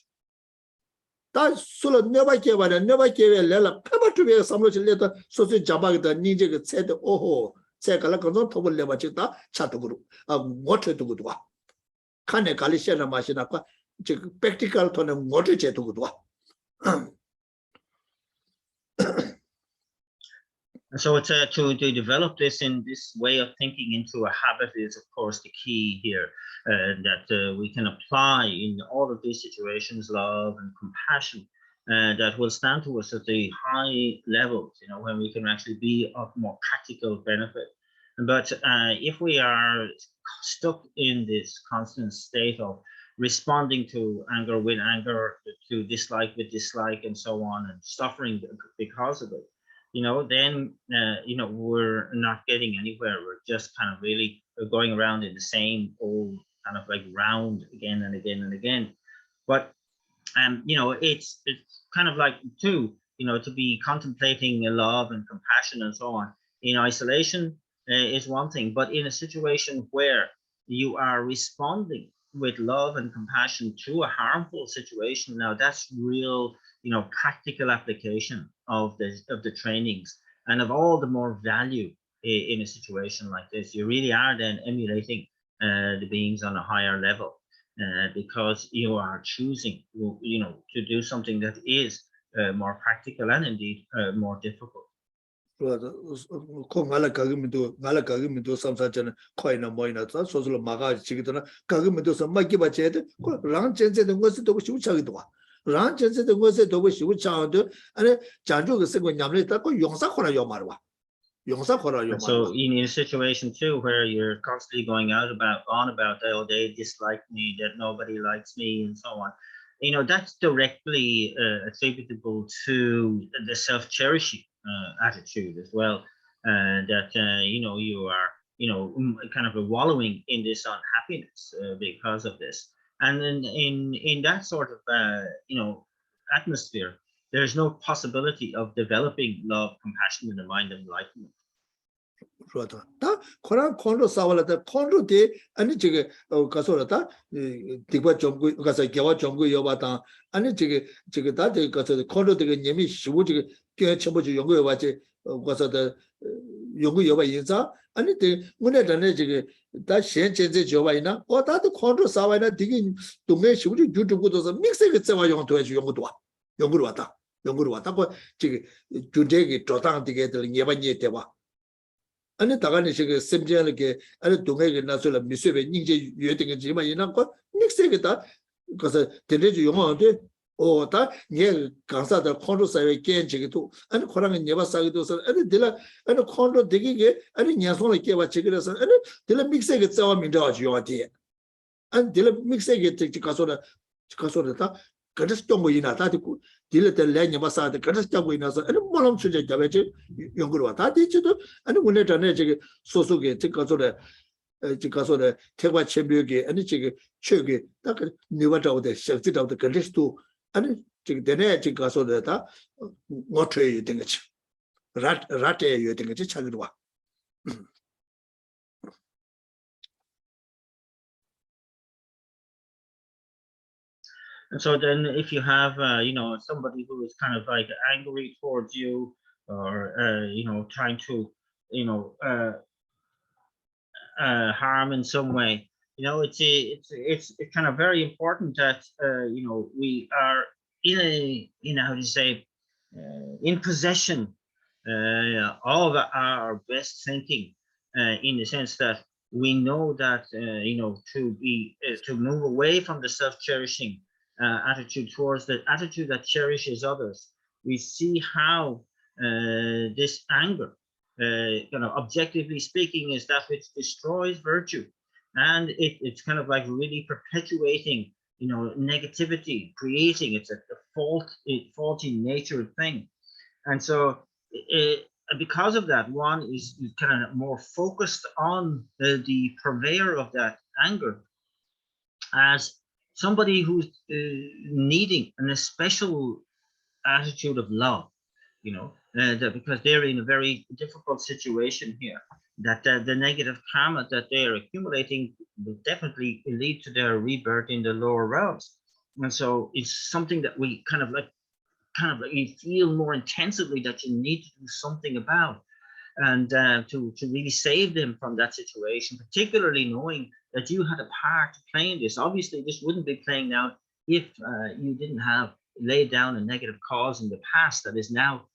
다 술을 내바게 바래 내바게 레라 페바트베 삼로질레다 소소 잡아다 닝제가 체도 오호 체가라 그런 토벌 내바치다 차도그루 아 못해도고도 와 칸에 갈리시나 마시나까 즉 프랙티컬 토는 못해 제도고도 와
So it's, to develop this in this way of thinking into a habit is, of course, the key here, that we can apply in all of these situations, love and compassion, that will stand to us at the high levels, when we can actually be of more practical benefit. But if we are stuck in this constant state of responding to anger with anger, to dislike with dislike, and so on, and suffering because of it, then, we're not getting anywhere. We're just kind of really going around in the same old kind of like round again and again and again. But, it's kind of like to be contemplating love and compassion and so on in isolation is one thing, but in a situation where you are responding with love and compassion to a harmful situation, now that's real, practical application of the trainings, and of all the more value in a situation like this. You really are then emulating the beings on a higher level, because you are choosing, to do something that is more practical and indeed more difficult.
코 말라 가기민도 삼사잖아 코이나 모이나 소소로 마가 지기도나 가기민도서 막기바 제데 랑 전제된 것을 또 시우차기도 와. 랑 전제된 것을 또 시우차도 아니 장조가 쓰고 냠을 닦고 용사코라 요 말와. 용사코라 요 말와.
So in a situation too where you're constantly going on about that, oh, they dislike me, that nobody likes me, and so on. That's directly attributable to the self-cherishing attitude as well, that you are kind of wallowing in this unhappiness because of this. And then in that sort of atmosphere, there's no possibility of developing love, compassion in the mind of enlightenment.
그렇다. 다 코란 콘로 싸월다 콘로데 아니 저게 가서라다 디바 정부 가서 개와 정부 여바다 아니 저게 다 저기 가서 콘로데 님이 시고 저게 개 쳐보지 연구해 봐지 가서다 연구 여바 인자 아니 데 문에다네 저게 다 현재제 저바이나 다도 콘로 싸와이나 되게 동네 시고 유튜브도서 믹스에 제와 연구도 해주 연구도 와 연구로 왔다 그 저기 주제기 조당 되게들 예반이 대와 아니 다가니 지금 심지어게 아니 동해게 나서라 미세베 닝제 유에딩게 지마 이나고 믹스에다 그래서 데레지 용어인데 다 예 강사들 콘로 사회 겐지기도 아니 코랑에 네바사기도서 아니 딜라 아니 콘로 되게 아니 냐송을 깨와 지그래서 아니 딜라 믹스에게 짜와 민다지 요한테 아니 딜라 믹스에게 찍지 가서다 그래서 좀 뭐이나 다디고 딜레들 레냐바사데 그래서 잡고 있나서 아니 뭐람 수제 잡아지 연구를 왔다 되지도 아니 오늘 전에 저기 소속에 가서래 태과 체벽에 아니 저기 최게 딱 니와다오데 셔지다오데 그래서 아니 저기 되네 저기 가서다 못해야 되는 거지 라테야 되는 거지 찾으러 와.
And so then if you have, somebody who is kind of like angry towards you, or, trying to, harm in some way, it's kind of very important that, we are in possession of our best thinking, in the sense that we know that, to move away from the self-cherishing attitude towards the attitude that cherishes others. We see how this anger, objectively speaking, is that which destroys virtue, and it's kind of like really perpetuating, negativity, creating it's a faulty natured thing, and so because of that, one is kind of more focused on the purveyor of that anger as somebody who's needing an special attitude of love, because they're in a very difficult situation here. that the negative karma that they are accumulating will definitely lead to their rebirth in the lower realms. And so it's something that we kind of like you feel more intensively that you need to do something about, and to really save them from that situation, particularly knowing that you had a part to play in this. Obviously, this wouldn't be playing out if you didn't have laid down a negative cause in the past that is now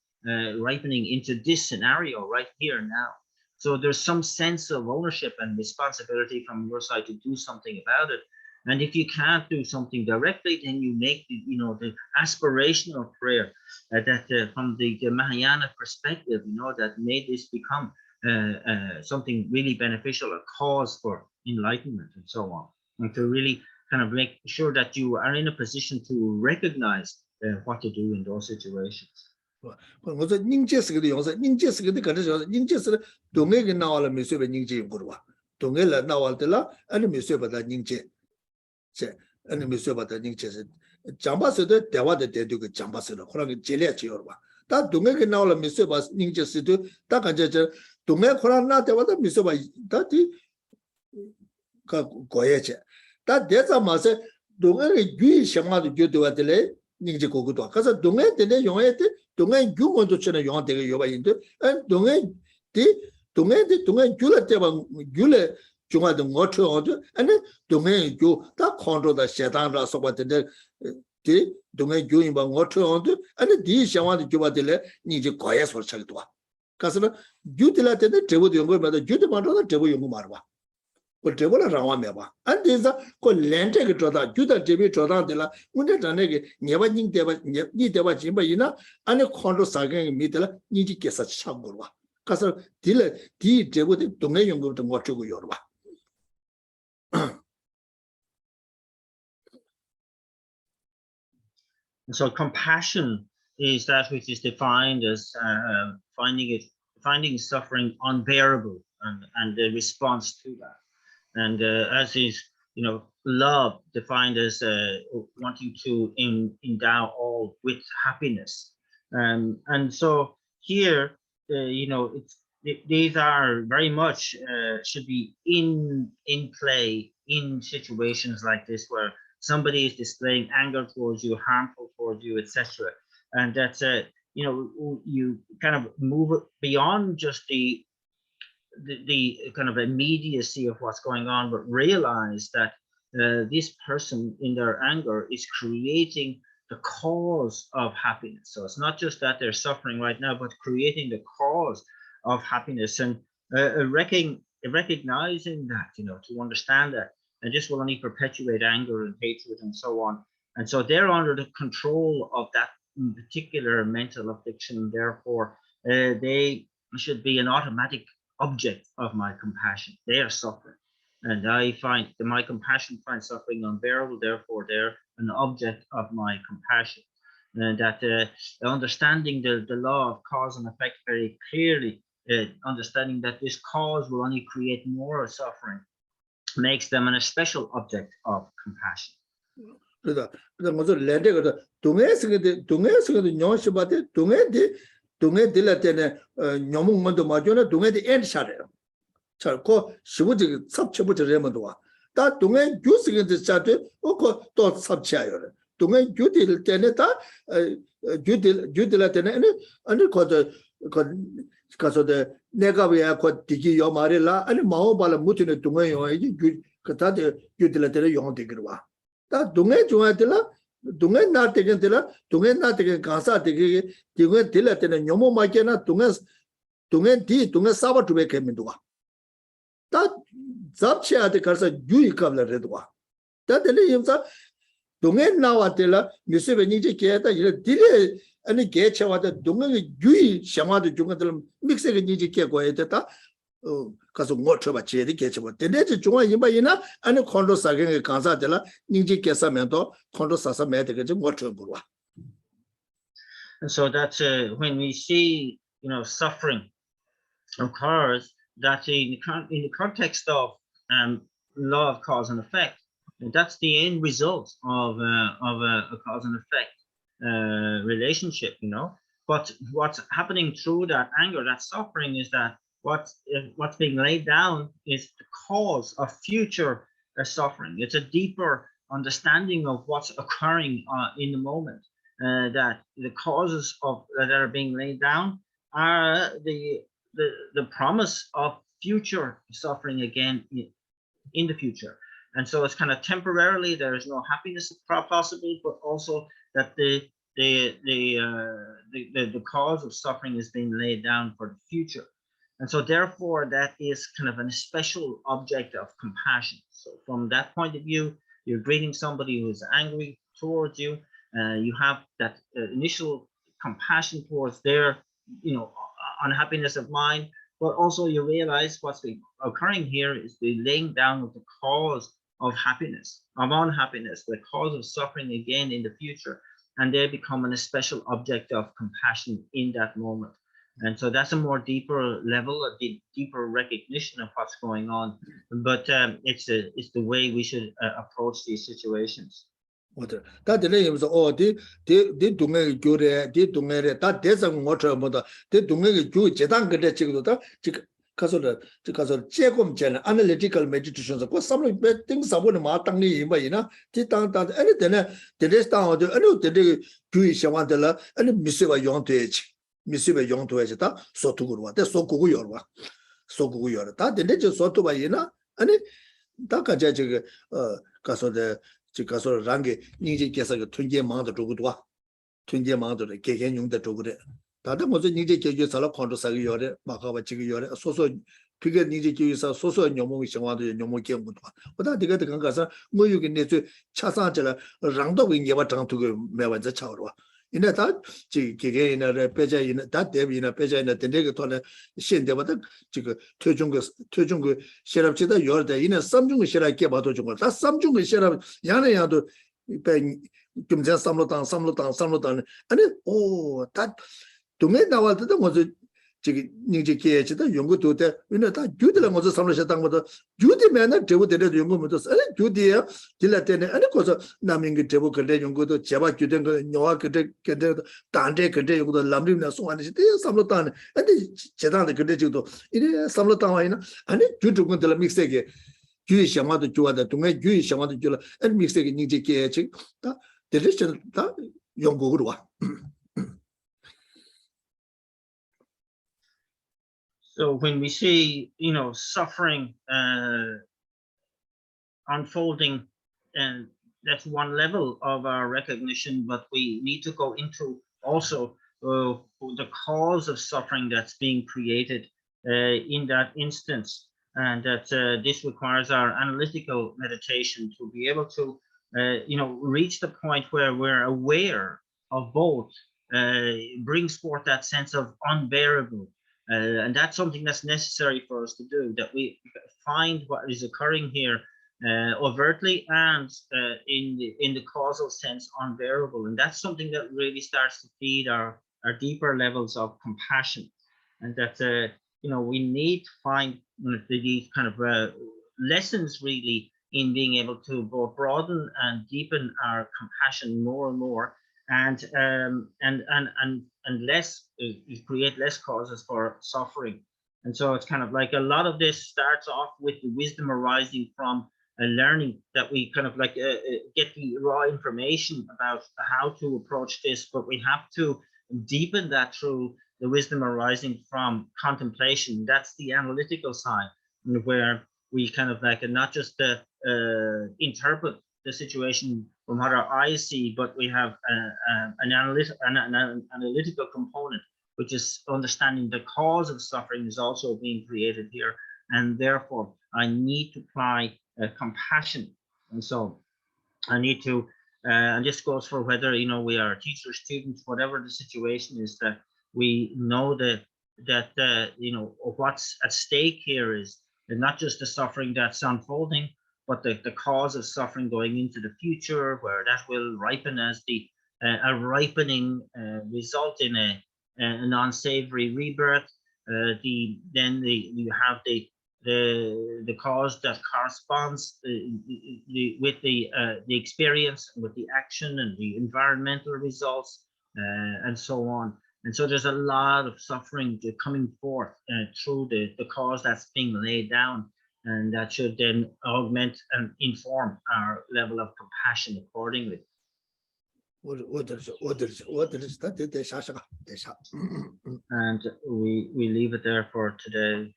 ripening into this scenario right here and now. So there's some sense of ownership and responsibility from your side to do something about it. And if you can't do something directly, then you make the aspirational prayer that from the Mahayana perspective, that may this become something really beneficial, a cause for enlightenment and so on, and to really kind of make sure that you are in a position to recognize what to do in those situations.
我说凝结是个的用是凝结是个的可能就是凝结是的东北个拿了没随便凝结用过的吧东北了拿完的了俺没随便把它凝结是俺没随便把它凝结是讲把是的电话的电这个讲把是的后来个接连接了吧但东北个拿了没随便凝结是的大概这东北后来拿电话的没随便到底个过一些但这怎么是东北个语想法的就对的嘞凝结过个多可是东北的用的동안 규모도 전에 용한 되게 요바인데 동안 규를 때만 규를 중앙도 못쳐도 아니 동안 규다 컨트롤다 세단라 소바데 디 동안 규인 방 못쳐도 아니 디 상황도 줘봐들래 니지 거야 소리 차기도 와 가서 규들라 때도 제보도 연구마다 규도 만들어서 제보 연구 말아 봐 그때보다 라와메 봐 안데서 그 렌트가 줘다 규다 제비 줘다들라 문제 전에게 네바닝 대바 니 대바 짐바이나 아니 컨트롤 사게 미들라 니지 계산 참고 봐 가서 딜레 디 제보도 동네 연구도 못 주고 열어 봐
So compassion is that which is defined as finding suffering unbearable and the response to that. And as is, love defined as wanting to endow all with happiness. And so here, these are very much should be in play in situations like this where somebody is displaying anger towards you, harmful towards you, etc. And that's you kind of move beyond just the kind of immediacy of what's going on, but realize that this person in their anger is creating the cause of happiness. So it's not just that they're suffering right now, but creating the cause of happiness, and recognizing that, to understand that, and this will only perpetuate anger and hatred and so on. And so they're under the control of that particular mental affliction. Therefore, they should be an automatic object of my compassion. They are suffering, and I find that my compassion finds suffering unbearable. Therefore, they're an object of my compassion. And that understanding the law of cause and effect very clearly, understanding that this cause will only create more suffering, makes them a special object of compassion.
동해 들라 때는 녀몽만도 맞잖아 동해에 엔드 샤래요. 저거 시부지 섭취부터 레몬도 와. 다 동해 주스게 자때 또 섭취해요. 동해 주들 때는 다 주들라 때는 아니 가서도 내가 왜 디기 요 말이라 아니 마오발라 무티네 동해 요이 그다데 주들라 때는 용 되기로 와. 다 동해 좋아들라 동해 나한테겐들라 동해 나한테 가사 되게 동해 들라 때는 너무 많게나 동해 사바 두배 개민도가 다 잡치한테 가서 유익감을 해도와 다들 임사 동해 나와들라 미세베니 이제 개다 이래 딜에 아니 개체와도 동해 유익 상화도 중간들 믹스가 이제 개고야 됐다 가서 뭐 쳐봐 제대로 개쳐봐 근데 중앙 임바이나 아니 컨트롤 사경에 간사들라 닝지 개사면도 컨트롤 사사 매되게 뭐 쳐보라.
And so that's when we see suffering occurs, that in the context of law of cause and effect, that's the end result of a cause and effect relationship, But what's happening through that anger, that suffering, is that what's being laid down is the cause of future suffering. It's a deeper understanding of what's occurring in the moment. That the causes of that are being laid down are the promise of future suffering again in the future. And so it's kind of temporarily there is no happiness possible, but also that the cause of suffering is being laid down for the future. And so therefore that is kind of a special object of compassion. So from that point of view, you're greeting somebody who is angry towards you. You have that initial compassion towards their, unhappiness of mind, but also you realize what's occurring here is the laying down of the cause of happiness, of unhappiness, the cause of suffering again in the future, and they become a special object of compassion in that moment. And so that's a more deeper level, a deeper recognition of what's going on. But it's the way we should approach these situations.
다 들려면서 디 동네 교래 디 동네에 다 대상 모처 뭐다 디 동네 교 재단 그때 지금도 지금 가서 조금 전에 analytical meditations 그 삼로 땡 사보는 마땅히 이마이나 디땅다 아니 되네 데레스타도 아니 데레 교이 샤완들라 아니 미세와 용도에지 미세와 용도에지다 소투고 와대 소고고 열와 소고고 열다 다 데레 저 소투바이나 아니 다 가자 저기 가서데 가서 랑게 닝지 계속 튼제망도 주고도와 튼제망도 개개용도 주고래 다들 먼저 닝지 계획에서 컨트롤사기 요래 막아봐 지금 요래 소소 그게 닝지 계획에서 소소 녀몽이 생활도 녀몽 경고도 보다 네가 그 가서 뭐 여기 내주 차상절 랑도 위에와 장투고 매완자 차로 이내 다 개개인의 배자이나 다 대비나 배자이나 된데가 돈에 신대보다 지금 최종그 시랍치다 요르다 이내 삼중의 시랍게 봐도 좀 다 삼중의 시랍 야네야도 금전 삼로당 아니 다 동네 나올 때도 먼저 지금 닝지 계획지도 연구도 돼 이내 다 주들 먼저 삼로셔 당보다 주디면은 제보대로 연구부터 아니 주디야 딜라 때는 아니 거서 남인게 제보 그래 연구도 제바 주된 거 녀와 그때 단대 그때 연구도 남림나 송하는 시대 삼로당 아니 제단데 그때 지도 이래 삼로당 와이나 아니 주주군들 믹스게 주의 상황도 좋아다 동네 주의 상황도 좋아 아니 믹스게 닝지 계획지 다 데레션 다 연구로 와.
So when we see, suffering unfolding, and that's one level of our recognition, but we need to go into also the cause of suffering that's being created in that instance, and that this requires our analytical meditation to be able to, reach the point where we're aware of both, brings forth that sense of unbearable. And that's something that's necessary for us to do, that we find what is occurring here overtly and in the causal sense unbearable. And that's something that really starts to feed our deeper levels of compassion. And that, we need to find these kind of lessons really in being able to both broaden and deepen our compassion more and more, and less create less causes for suffering. And so it's kind of like a lot of this starts off with the wisdom arising from learning, that we kind of like get the raw information about how to approach this, but we have to deepen that through the wisdom arising from contemplation. That's the analytical side, where we kind of like not just interpret the situation from what our eyes see, but we have an analytical component, which is understanding the cause of suffering is also being created here, and therefore I need to apply compassion. And so I need to, and this goes for whether we are teachers, students, whatever the situation is, that we know that what's at stake here is not just the suffering that's unfolding, but the cause of suffering going into the future, where that will ripen as a ripening result in a non-savory rebirth. Then you have the cause that corresponds with the experience, with the action and the environmental results, and so on. And so there's a lot of suffering coming forth through the cause that's being laid down, and that should then augment and inform our level of compassion accordingly. And we leave it there for today.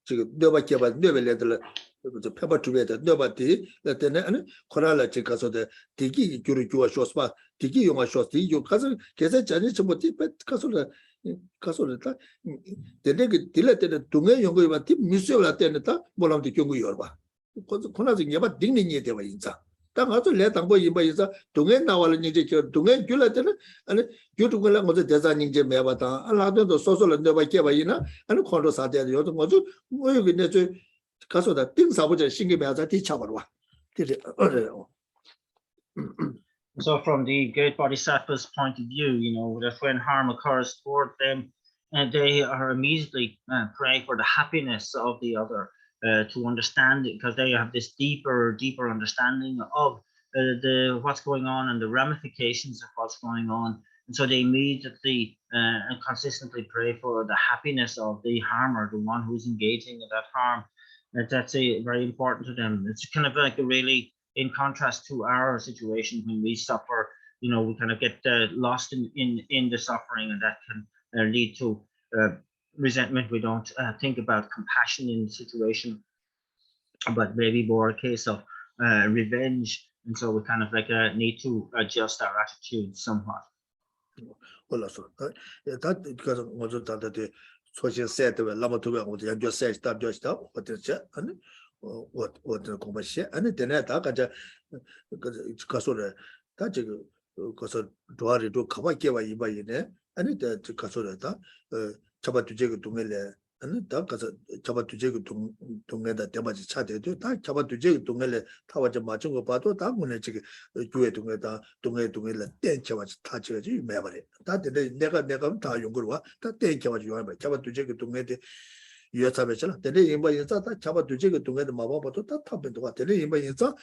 지금 너바 개발 너벨레들 그 페퍼 투베다 너바티 때는 코랄라 지가서데 디기 교류 교와 쇼스바 디기 용화 쇼스 디기 가서 계속 전에 좀 티페 가서라 가서라 데데기 딜레테는 동해 연구에 맞티 미스요라 때는다 몰람디 경고 열봐 코나지 예바 딩닝이 되어 인자 딱 가서 내 당보 이바이자 동해 나와는 이제 동해 줄라테는 아니 교두글라 뭐저 대자닝 이제 매바다 알라도 소소를 너바 개바이나 아니 콘도 사대요 요도 뭐저 뭐 여기 저 가서다 띵사보자 신경 매자 뒤쳐버려 와
So from the great Bodhisattva's point of view, that when harm occurs toward them, they are immediately praying for the happiness of the other, to understand it, because they have this deeper understanding of the what's going on and the ramifications of what's going on. And so they immediately and consistently pray for the happiness of the harmer, the one who's engaging in that harm. That's very important to them. It's kind of like really in contrast to our situation when we suffer, we kind of get lost in the suffering, and that can lead to resentment. We don't think about compassion in the situation, but maybe more a case of revenge. And so we kind of like need to adjust our attitude somewhat.
Well, so that because was social set lama to be just say stop what is and what the commercial and then that kasore that because doari do kawakewa ibayine and that kasore that chaba to jig tungele and that chaba to jig tungeda demaji chade da chaba to jig tungele tawaja majungo bato da mune jig ju에 tungeda tungele den chaba taji memory that 내가 다 연구와 다 땡겨가지고 요하면 chaba to jig tungede 유야사베잖아. 근데 임바인자 다 잡아 두제가 동에도 마바도 다 탑변도 와. 근데 임바인자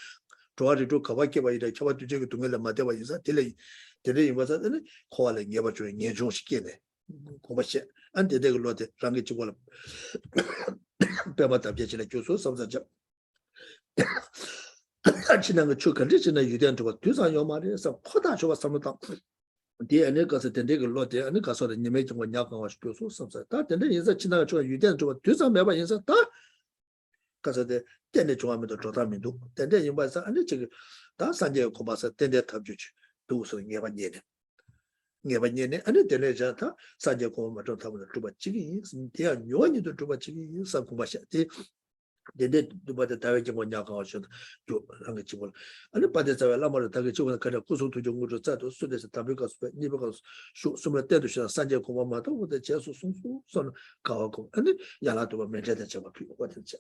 조아리도 가바케 바이다 잡아 두제가 동에를 맞대바 인자. 근데 임바자는 코알에 녀바 중에 녀종 시키네. 고바시 안데 되글로데 랑게 치고라. 배바다 비치네 교수 섬자자. 지난 거 추컨데 지난 유대한테 두산 요 말에서 포다 줘봐 섬다. DNA 가서 된데가 로데 아니 가서 님의 좀 약간 와서 교수 섬자 다 된데 인사 지나가 저 유대한 저 두산 매바 인사 다 가서 된데 좋아하면도 좋다면도 된데 인바서 아니 저기 다 산제 고바서 된데 탑주지 두서 예반예네 아니 된데 자타 산제 고마 좀 타면 좀 지기 대한 요원이도 좀 지기 사 고바샤티 데데 두바데 다외지 뭐냐가 와서 저 한게 지고 아니 바데자와 라마를 다게 지고 가자 구소도 정도로 자도 수데서 담을가서 니버가 숨을 때도 시다 산제 고마마도 근데 제수 순수 선 가고 아니 야라도 메제다 잡아 피고 같은지.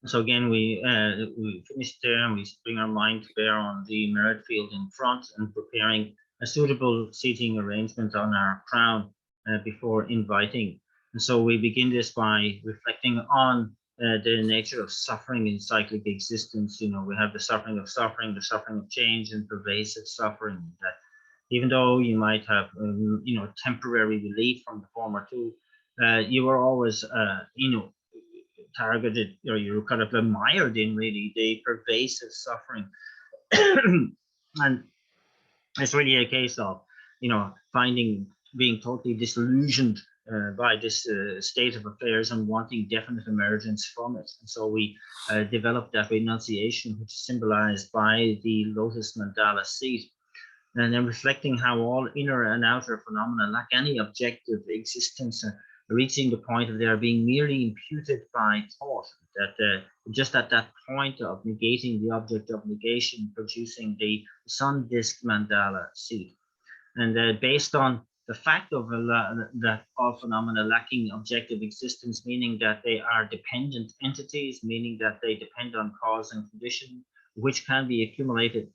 So again, we finish there, and we bring our mind to bear on the merit field in front and preparing a suitable seating arrangement on our crown before inviting. And so we begin this by reflecting on the nature of suffering in cyclic existence. We have the suffering of change, and pervasive suffering. That even though you might have, temporary relief from the former two, you are always, targeted, or you're kind of mired in really the pervasive suffering. And it's really a case of, being totally disillusioned by this state of affairs and wanting definite emergence from it. And so we developed that renunciation, which is symbolized by the lotus mandala seat, and then reflecting how all inner and outer phenomena lack any objective existence, reaching the point of their being merely imputed by thought, that just at that point of negating the object of negation, producing the sun disk mandala seat. And based on the fact of that all phenomena lacking objective existence, meaning that they are dependent entities, meaning that they depend on cause and condition, which can be accumulated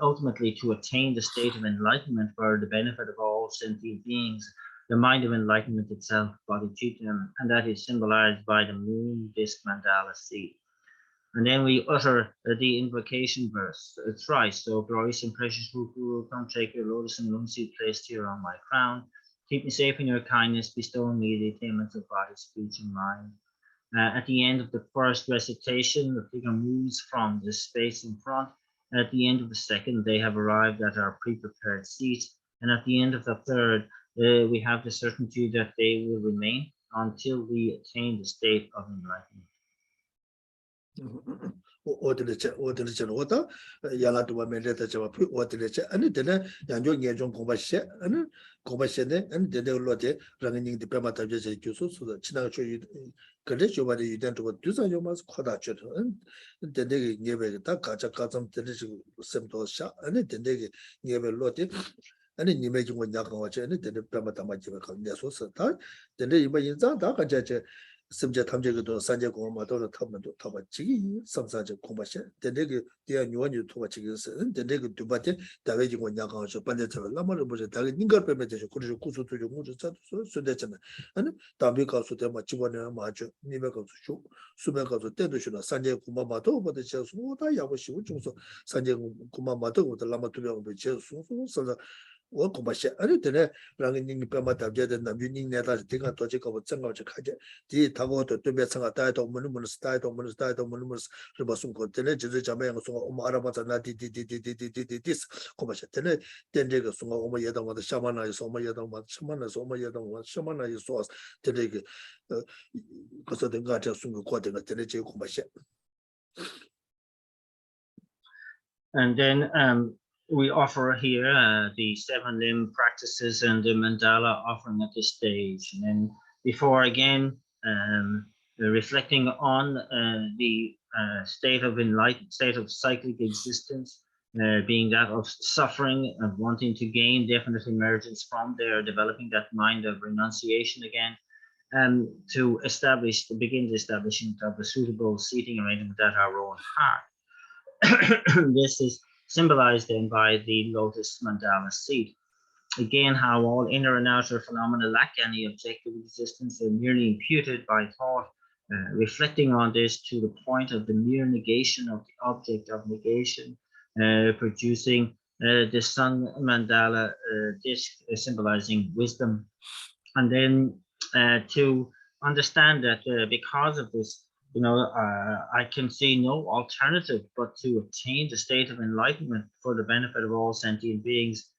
ultimately to attain the state of enlightenment for the benefit of all sentient beings, the mind of enlightenment itself, bodhicitta, and that is symbolized by the moon disk mandala seat. And then we utter the invocation verse thrice. So, glorious and precious Guru, come take your lotus and moon seed placed here on my crown. Keep me safe in your kindness, bestow on me the attainments of body, speech, and mind. At the end of the first recitation, the figure moves from the space in front. At the end of the second, they have arrived at our pre-prepared seat. And at the end of the third, we have the certainty that they will remain until we attain the state of enlightenment.
아니 님의 중은 약간 와체 아니 되게 뺨마담아 집에 가는데 소스다 근데 이번 인자 다 가자체 심제 탐제도 산제 공마도 탐도 타바지 삼사제 공마시 근데 대야 뉴원이 토바지기서 근데 두바테 다외 중은 약간 와서 반대처럼 라마를 보자 다 닝걸 빼면서 그리고 구수도 좀 무저 차도 소되잖아 아니 담비 가서 대마 집어내 맞죠 님의 가서 쇼 수배 가서 때도 쉬나 산제 공마마도 보다 제수다 야보시고 중소 산제 공마마도 보다 라마 두명 베제 소소서我恐怕是，而且呢，让你不要嘛，大家的那边人呢，他是听个多几个我正好去看见，第一，他我对面城啊，带到我们是带到我们是是把送过，真的就是咱们送我们阿拉伯在那滴，恐怕是，真的点这个送我们也到我的下面那一说，我们也到我下面那说，我们也到我下面那一说，点这个可是等个这送个过的个，真的这个恐怕是。
And then we offer here the 7 limb practices and the mandala offering at this stage. And then before again reflecting on the state of enlightened, state of cyclic existence, being that of suffering and wanting to gain definite emergence from there, developing that mind of renunciation again, and to begin the establishment of a suitable seating arrangement at our own heart. This is symbolized then by the lotus mandala seat. Again, how all inner and outer phenomena lack any objective existence, they're merely imputed by thought, reflecting on this to the point of the mere negation of the object of negation, producing the sun mandala disc symbolizing wisdom. And then to understand that because of this, I can see no alternative but to obtain the state of enlightenment for the benefit of all sentient beings.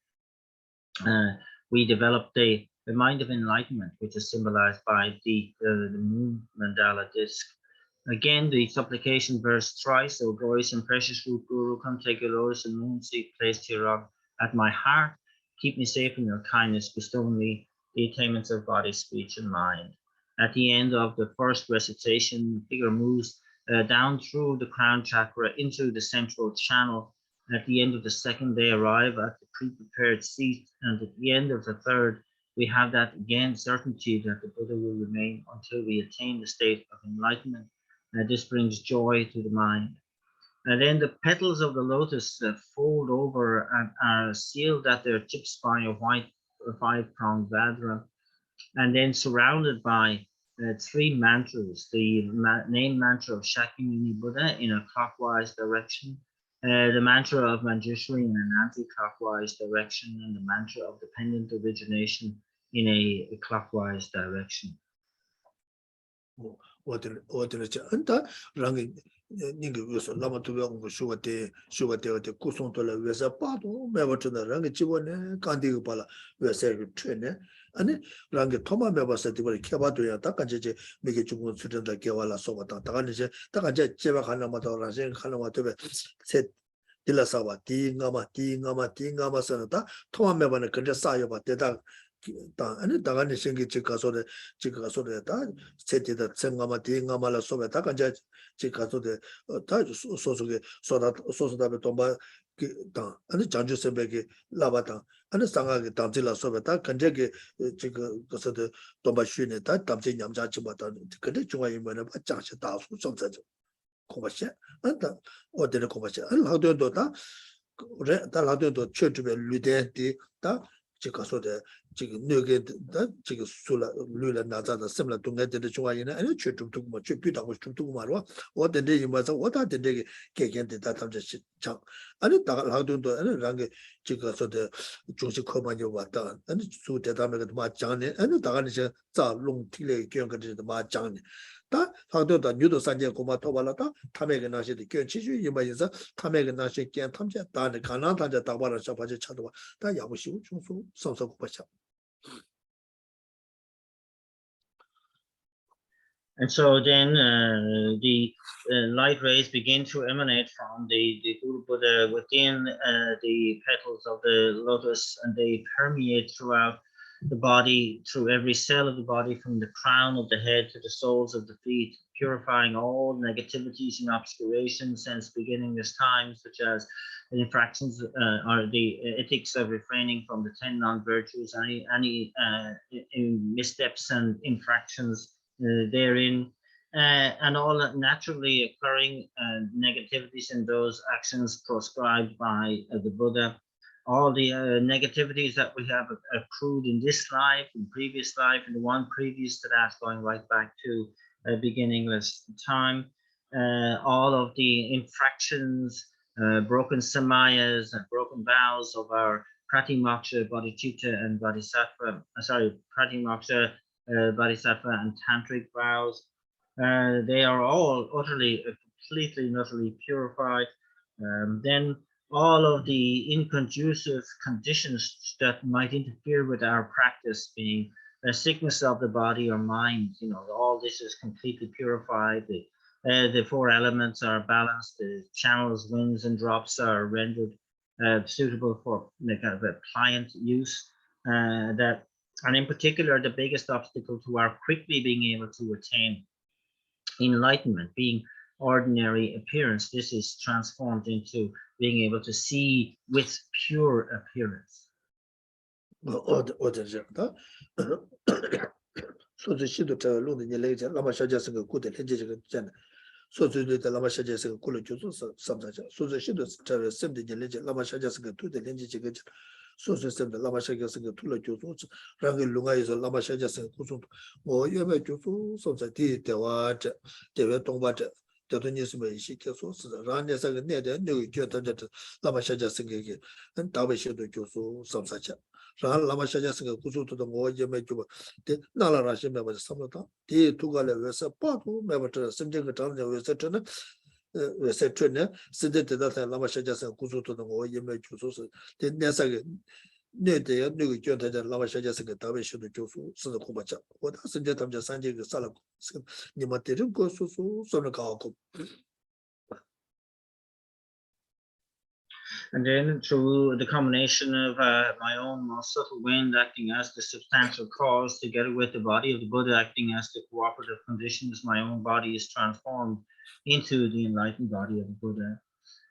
We developed the mind of enlightenment, which is symbolized by the moon mandala disc. Again, the supplication verse thrice, O glorious and precious root Guru, come take your lotus and moon seat placed here at my heart. Keep me safe in your kindness, bestow on me the attainments of body, speech, and mind. At the end of the first recitation, the figure moves down through the crown chakra into the central channel. At the end of the second, they arrive at the pre-prepared seat. And at the end of the third, we have that again certainty that the Buddha will remain until we attain the state of enlightenment. This brings joy to the mind. And then the petals of the lotus fold over and are sealed at their tips by a white 5-pronged Vajra, and then surrounded by 3 mantras, the name mantra of Shakyamuni Buddha in a clockwise direction, the mantra of Manjushri in an anti-clockwise direction, and the mantra of dependent origination in a clockwise direction.
Ninga Yuso, Lama Tuang, Shuvate, Kusontola, Vesa Pato, Mevachuna, Rangi Chivone, Kandi Pala, Vesa Train, and Rangi Toma Mevasa, Kavatu, Takaje, make it to student like Kavala Sovata, Takaje, Cheva Hanamata, Rajan Hanamata, said Dilasawa, Tingama Sanata, Toma Mevana, Kandasaya, but and Tagani Singi Chicaso de Seti that Sengama Tingamala Soveta, Chicaso de Sosuke, so that Sosa Tomba and the Janju Sebeki Lavata, and the Sanga Tanzilla Soveta, Kanjeki Chicaso de Tomba Shune, that Tamsin Yamjachibata, Kadichua in a Jash, some such commercial, and what did the commercial, and how do that? That how do church be Ludenti, that 这个说的这个那个的这个说了绿了哪吒的什么东西的中华人呢？哎，去中东嘛，去比当过中东嘛，是吧？我等这嘛，我打等这个改革的，他们这是讲，俺那大老多多，俺那让个这个说的中西科嘛就完蛋，俺那说的他们个他妈讲的，俺那大概那些咋弄体来讲个这他妈讲的。但好多的牛头三件恐怕拖完了，他们个那些的跟其实一般意思，他们个那些跟他们家打的，看让他家打完了，小把就吃的话，但也不行，就说上手不下。
And so then the light rays begin to emanate from the Guru Buddha within the petals of the lotus, and they permeate throughout the body, through every cell of the body, from the crown of the head to the soles of the feet, purifying all negativities and obscurations since beginningless time, such as the infractions or the ethics of refraining from the 10 non-virtues, any missteps and infractions therein, and all naturally occurring negativities in those actions prescribed by the Buddha. All the negativities that we have accrued in this life, in previous life, and the one previous to that, going right back to beginningless time. All of the infractions, broken samayas, and broken vows of our Pratimoksha, Bodhicitta, and Bodhisattva. Pratimoksha, Bodhisattva, and Tantric vows. They are all utterly, completely, and utterly purified. Then all of the inconducive conditions that might interfere with our practice, being a sickness of the body or mind, all this is completely purified. The four elements are balanced. The channels, winds, and drops are rendered suitable for kind of a pliant use. And in particular, the biggest obstacle to our quickly being able to attain enlightenment, being ordinary appearance, this is transformed into being able to see with pure appearance. And then through the combination of my own more subtle wind acting as the substantial cause, together with the body of the Buddha acting as the cooperative conditions, my own body is transformed into the enlightened body of the Buddha.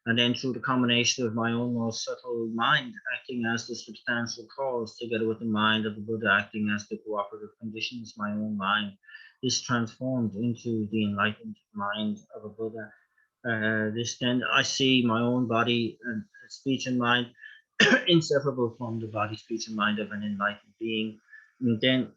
And then through the combination of my own most subtle mind acting as the substantial cause, together with the mind of the Buddha acting as the cooperative conditions, my own mind is transformed into the enlightened mind of a Buddha. This then I see my own body and speech and mind inseparable from the body, speech, and mind of an enlightened being. And then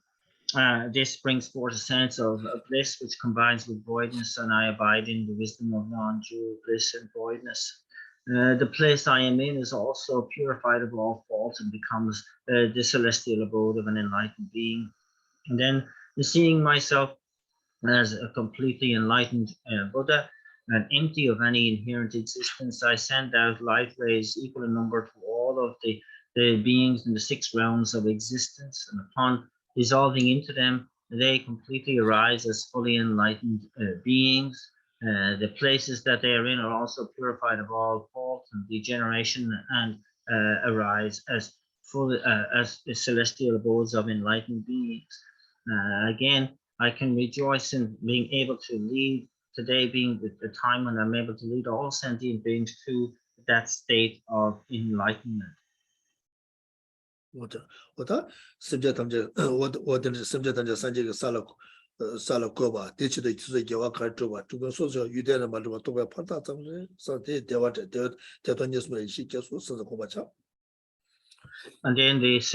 this brings forth a sense of bliss which combines with voidness, and I abide in the wisdom of non-dual bliss and voidness. The place I am in is also purified of all fault and becomes the celestial abode of an enlightened being. And then seeing myself as a completely enlightened Buddha and empty of any inherent existence, I send out light rays equal in number to all of the beings in the 6 realms of existence, and upon dissolving into them, they completely arise as fully enlightened beings. The places that they are in are also purified of all fault and degeneration, and arise as full as the celestial abodes of enlightened beings. Again, I can rejoice in being able to lead, today being the time when I'm able to lead all sentient beings to that state of enlightenment. And then this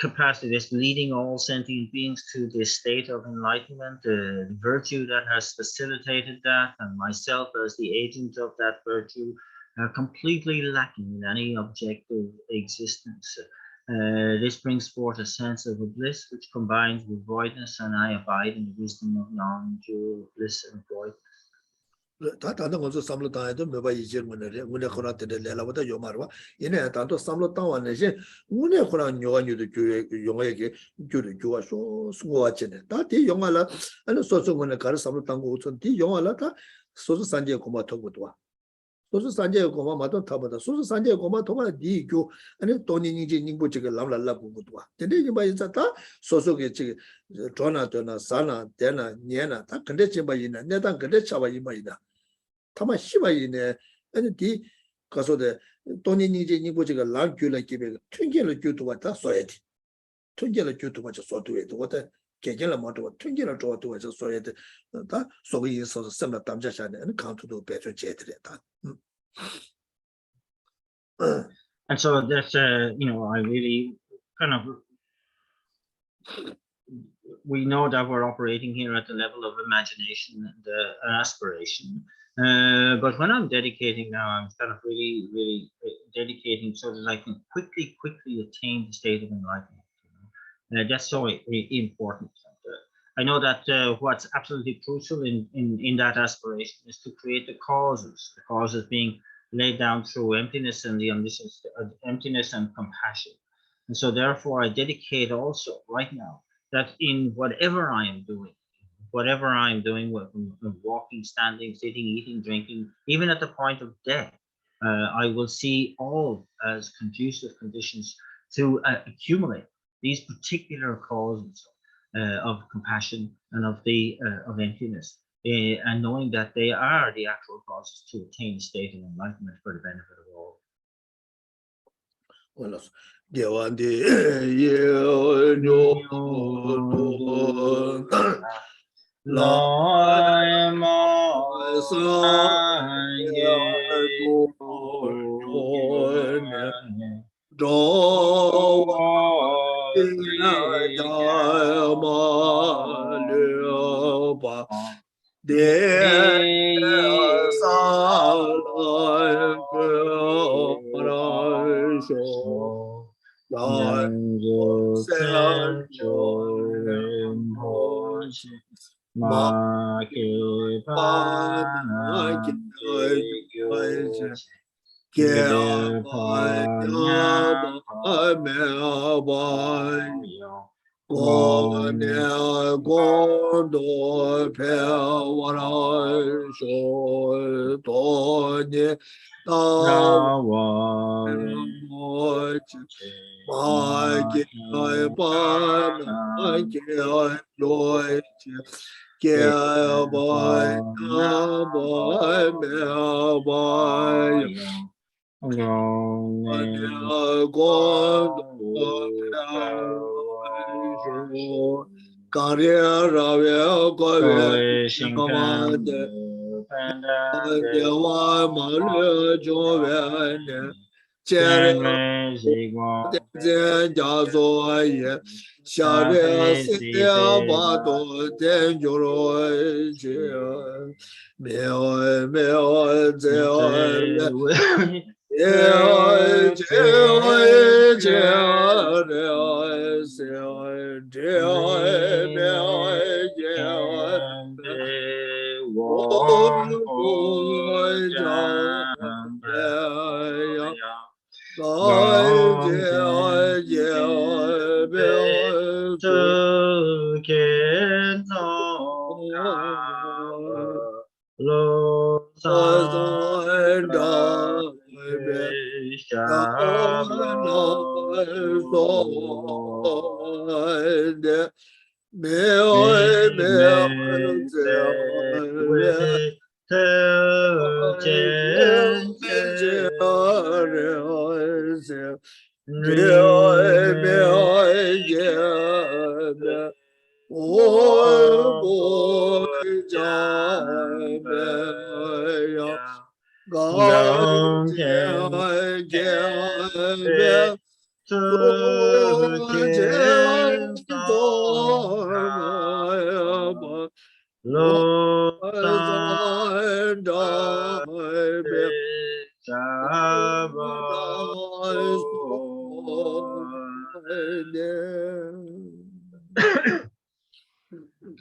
capacity, this leading all sentient beings to this state of enlightenment, the virtue that has facilitated that, and myself as the agent of that virtue, are completely lacking in any objective existence. This brings forth a sense of a bliss which combines with voidness, and I abide in the wisdom of non-dual bliss and void.
다 다른 것도 삼로 당해도 몇 번 이제 문에 코나 때 내려보다 요마르와 얘네 단도 삼로 당원에서 문에 코나 요한유도 교회 용어에게 교를 교와서 수고하잖아. 다디 용알라 아니 소소문에 가르 삼로 당고 우선 디 용알라 다 소소 산제 고마 토고도와 소소 산제 고마 마도 타보다 소소 산제 고마 토마 디교 아니 돈이니지 닝보지가 람랄라 보고도와 근데 이제 바이자다 소소게 지 전화도나 사나 대나 녀나 다 근데 제바이나 내단 근데 차바 이마이다 타마 시바이네 아니 디 가서데 돈이니지 닝보지가 람교라 기베 튕겨를 교도와 다 써야지 튕겨를 교도와 저 써도에 도다 개개를 모두 튕겨를 줘도 저 써야지 다 속에 있어서 셈나 담자샤네 카운트도 배줘 제들이다
And so that's, I really kind of, we know that we're operating here at the level of imagination and aspiration. But when I'm dedicating now, I'm kind of really dedicating so that I can quickly attain the state of enlightenment. That's so important. I know that what's absolutely crucial in that aspiration is to create the causes being laid down through emptiness and the omniscience, emptiness and compassion. And so therefore I dedicate also right now that in whatever I'm doing, walking, standing, sitting, eating, drinking, even at the point of death, I will see all as conducive conditions to accumulate these particular causes of compassion and of emptiness, and knowing that they are the actual causes to attain a state of enlightenment for the benefit of all.
Well,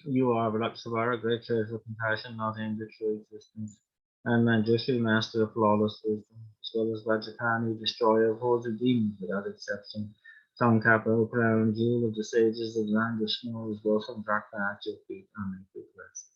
You are Vlaksavara, great source of compassion, not anger, true existence. And Manjushri, master of flawless wisdom, as well as Vajrakani, destroyer of hordes of demons without exception. Tongue capital crown, jewel of the sages of land of snow, is both from Drakma at your feet and make you blessed.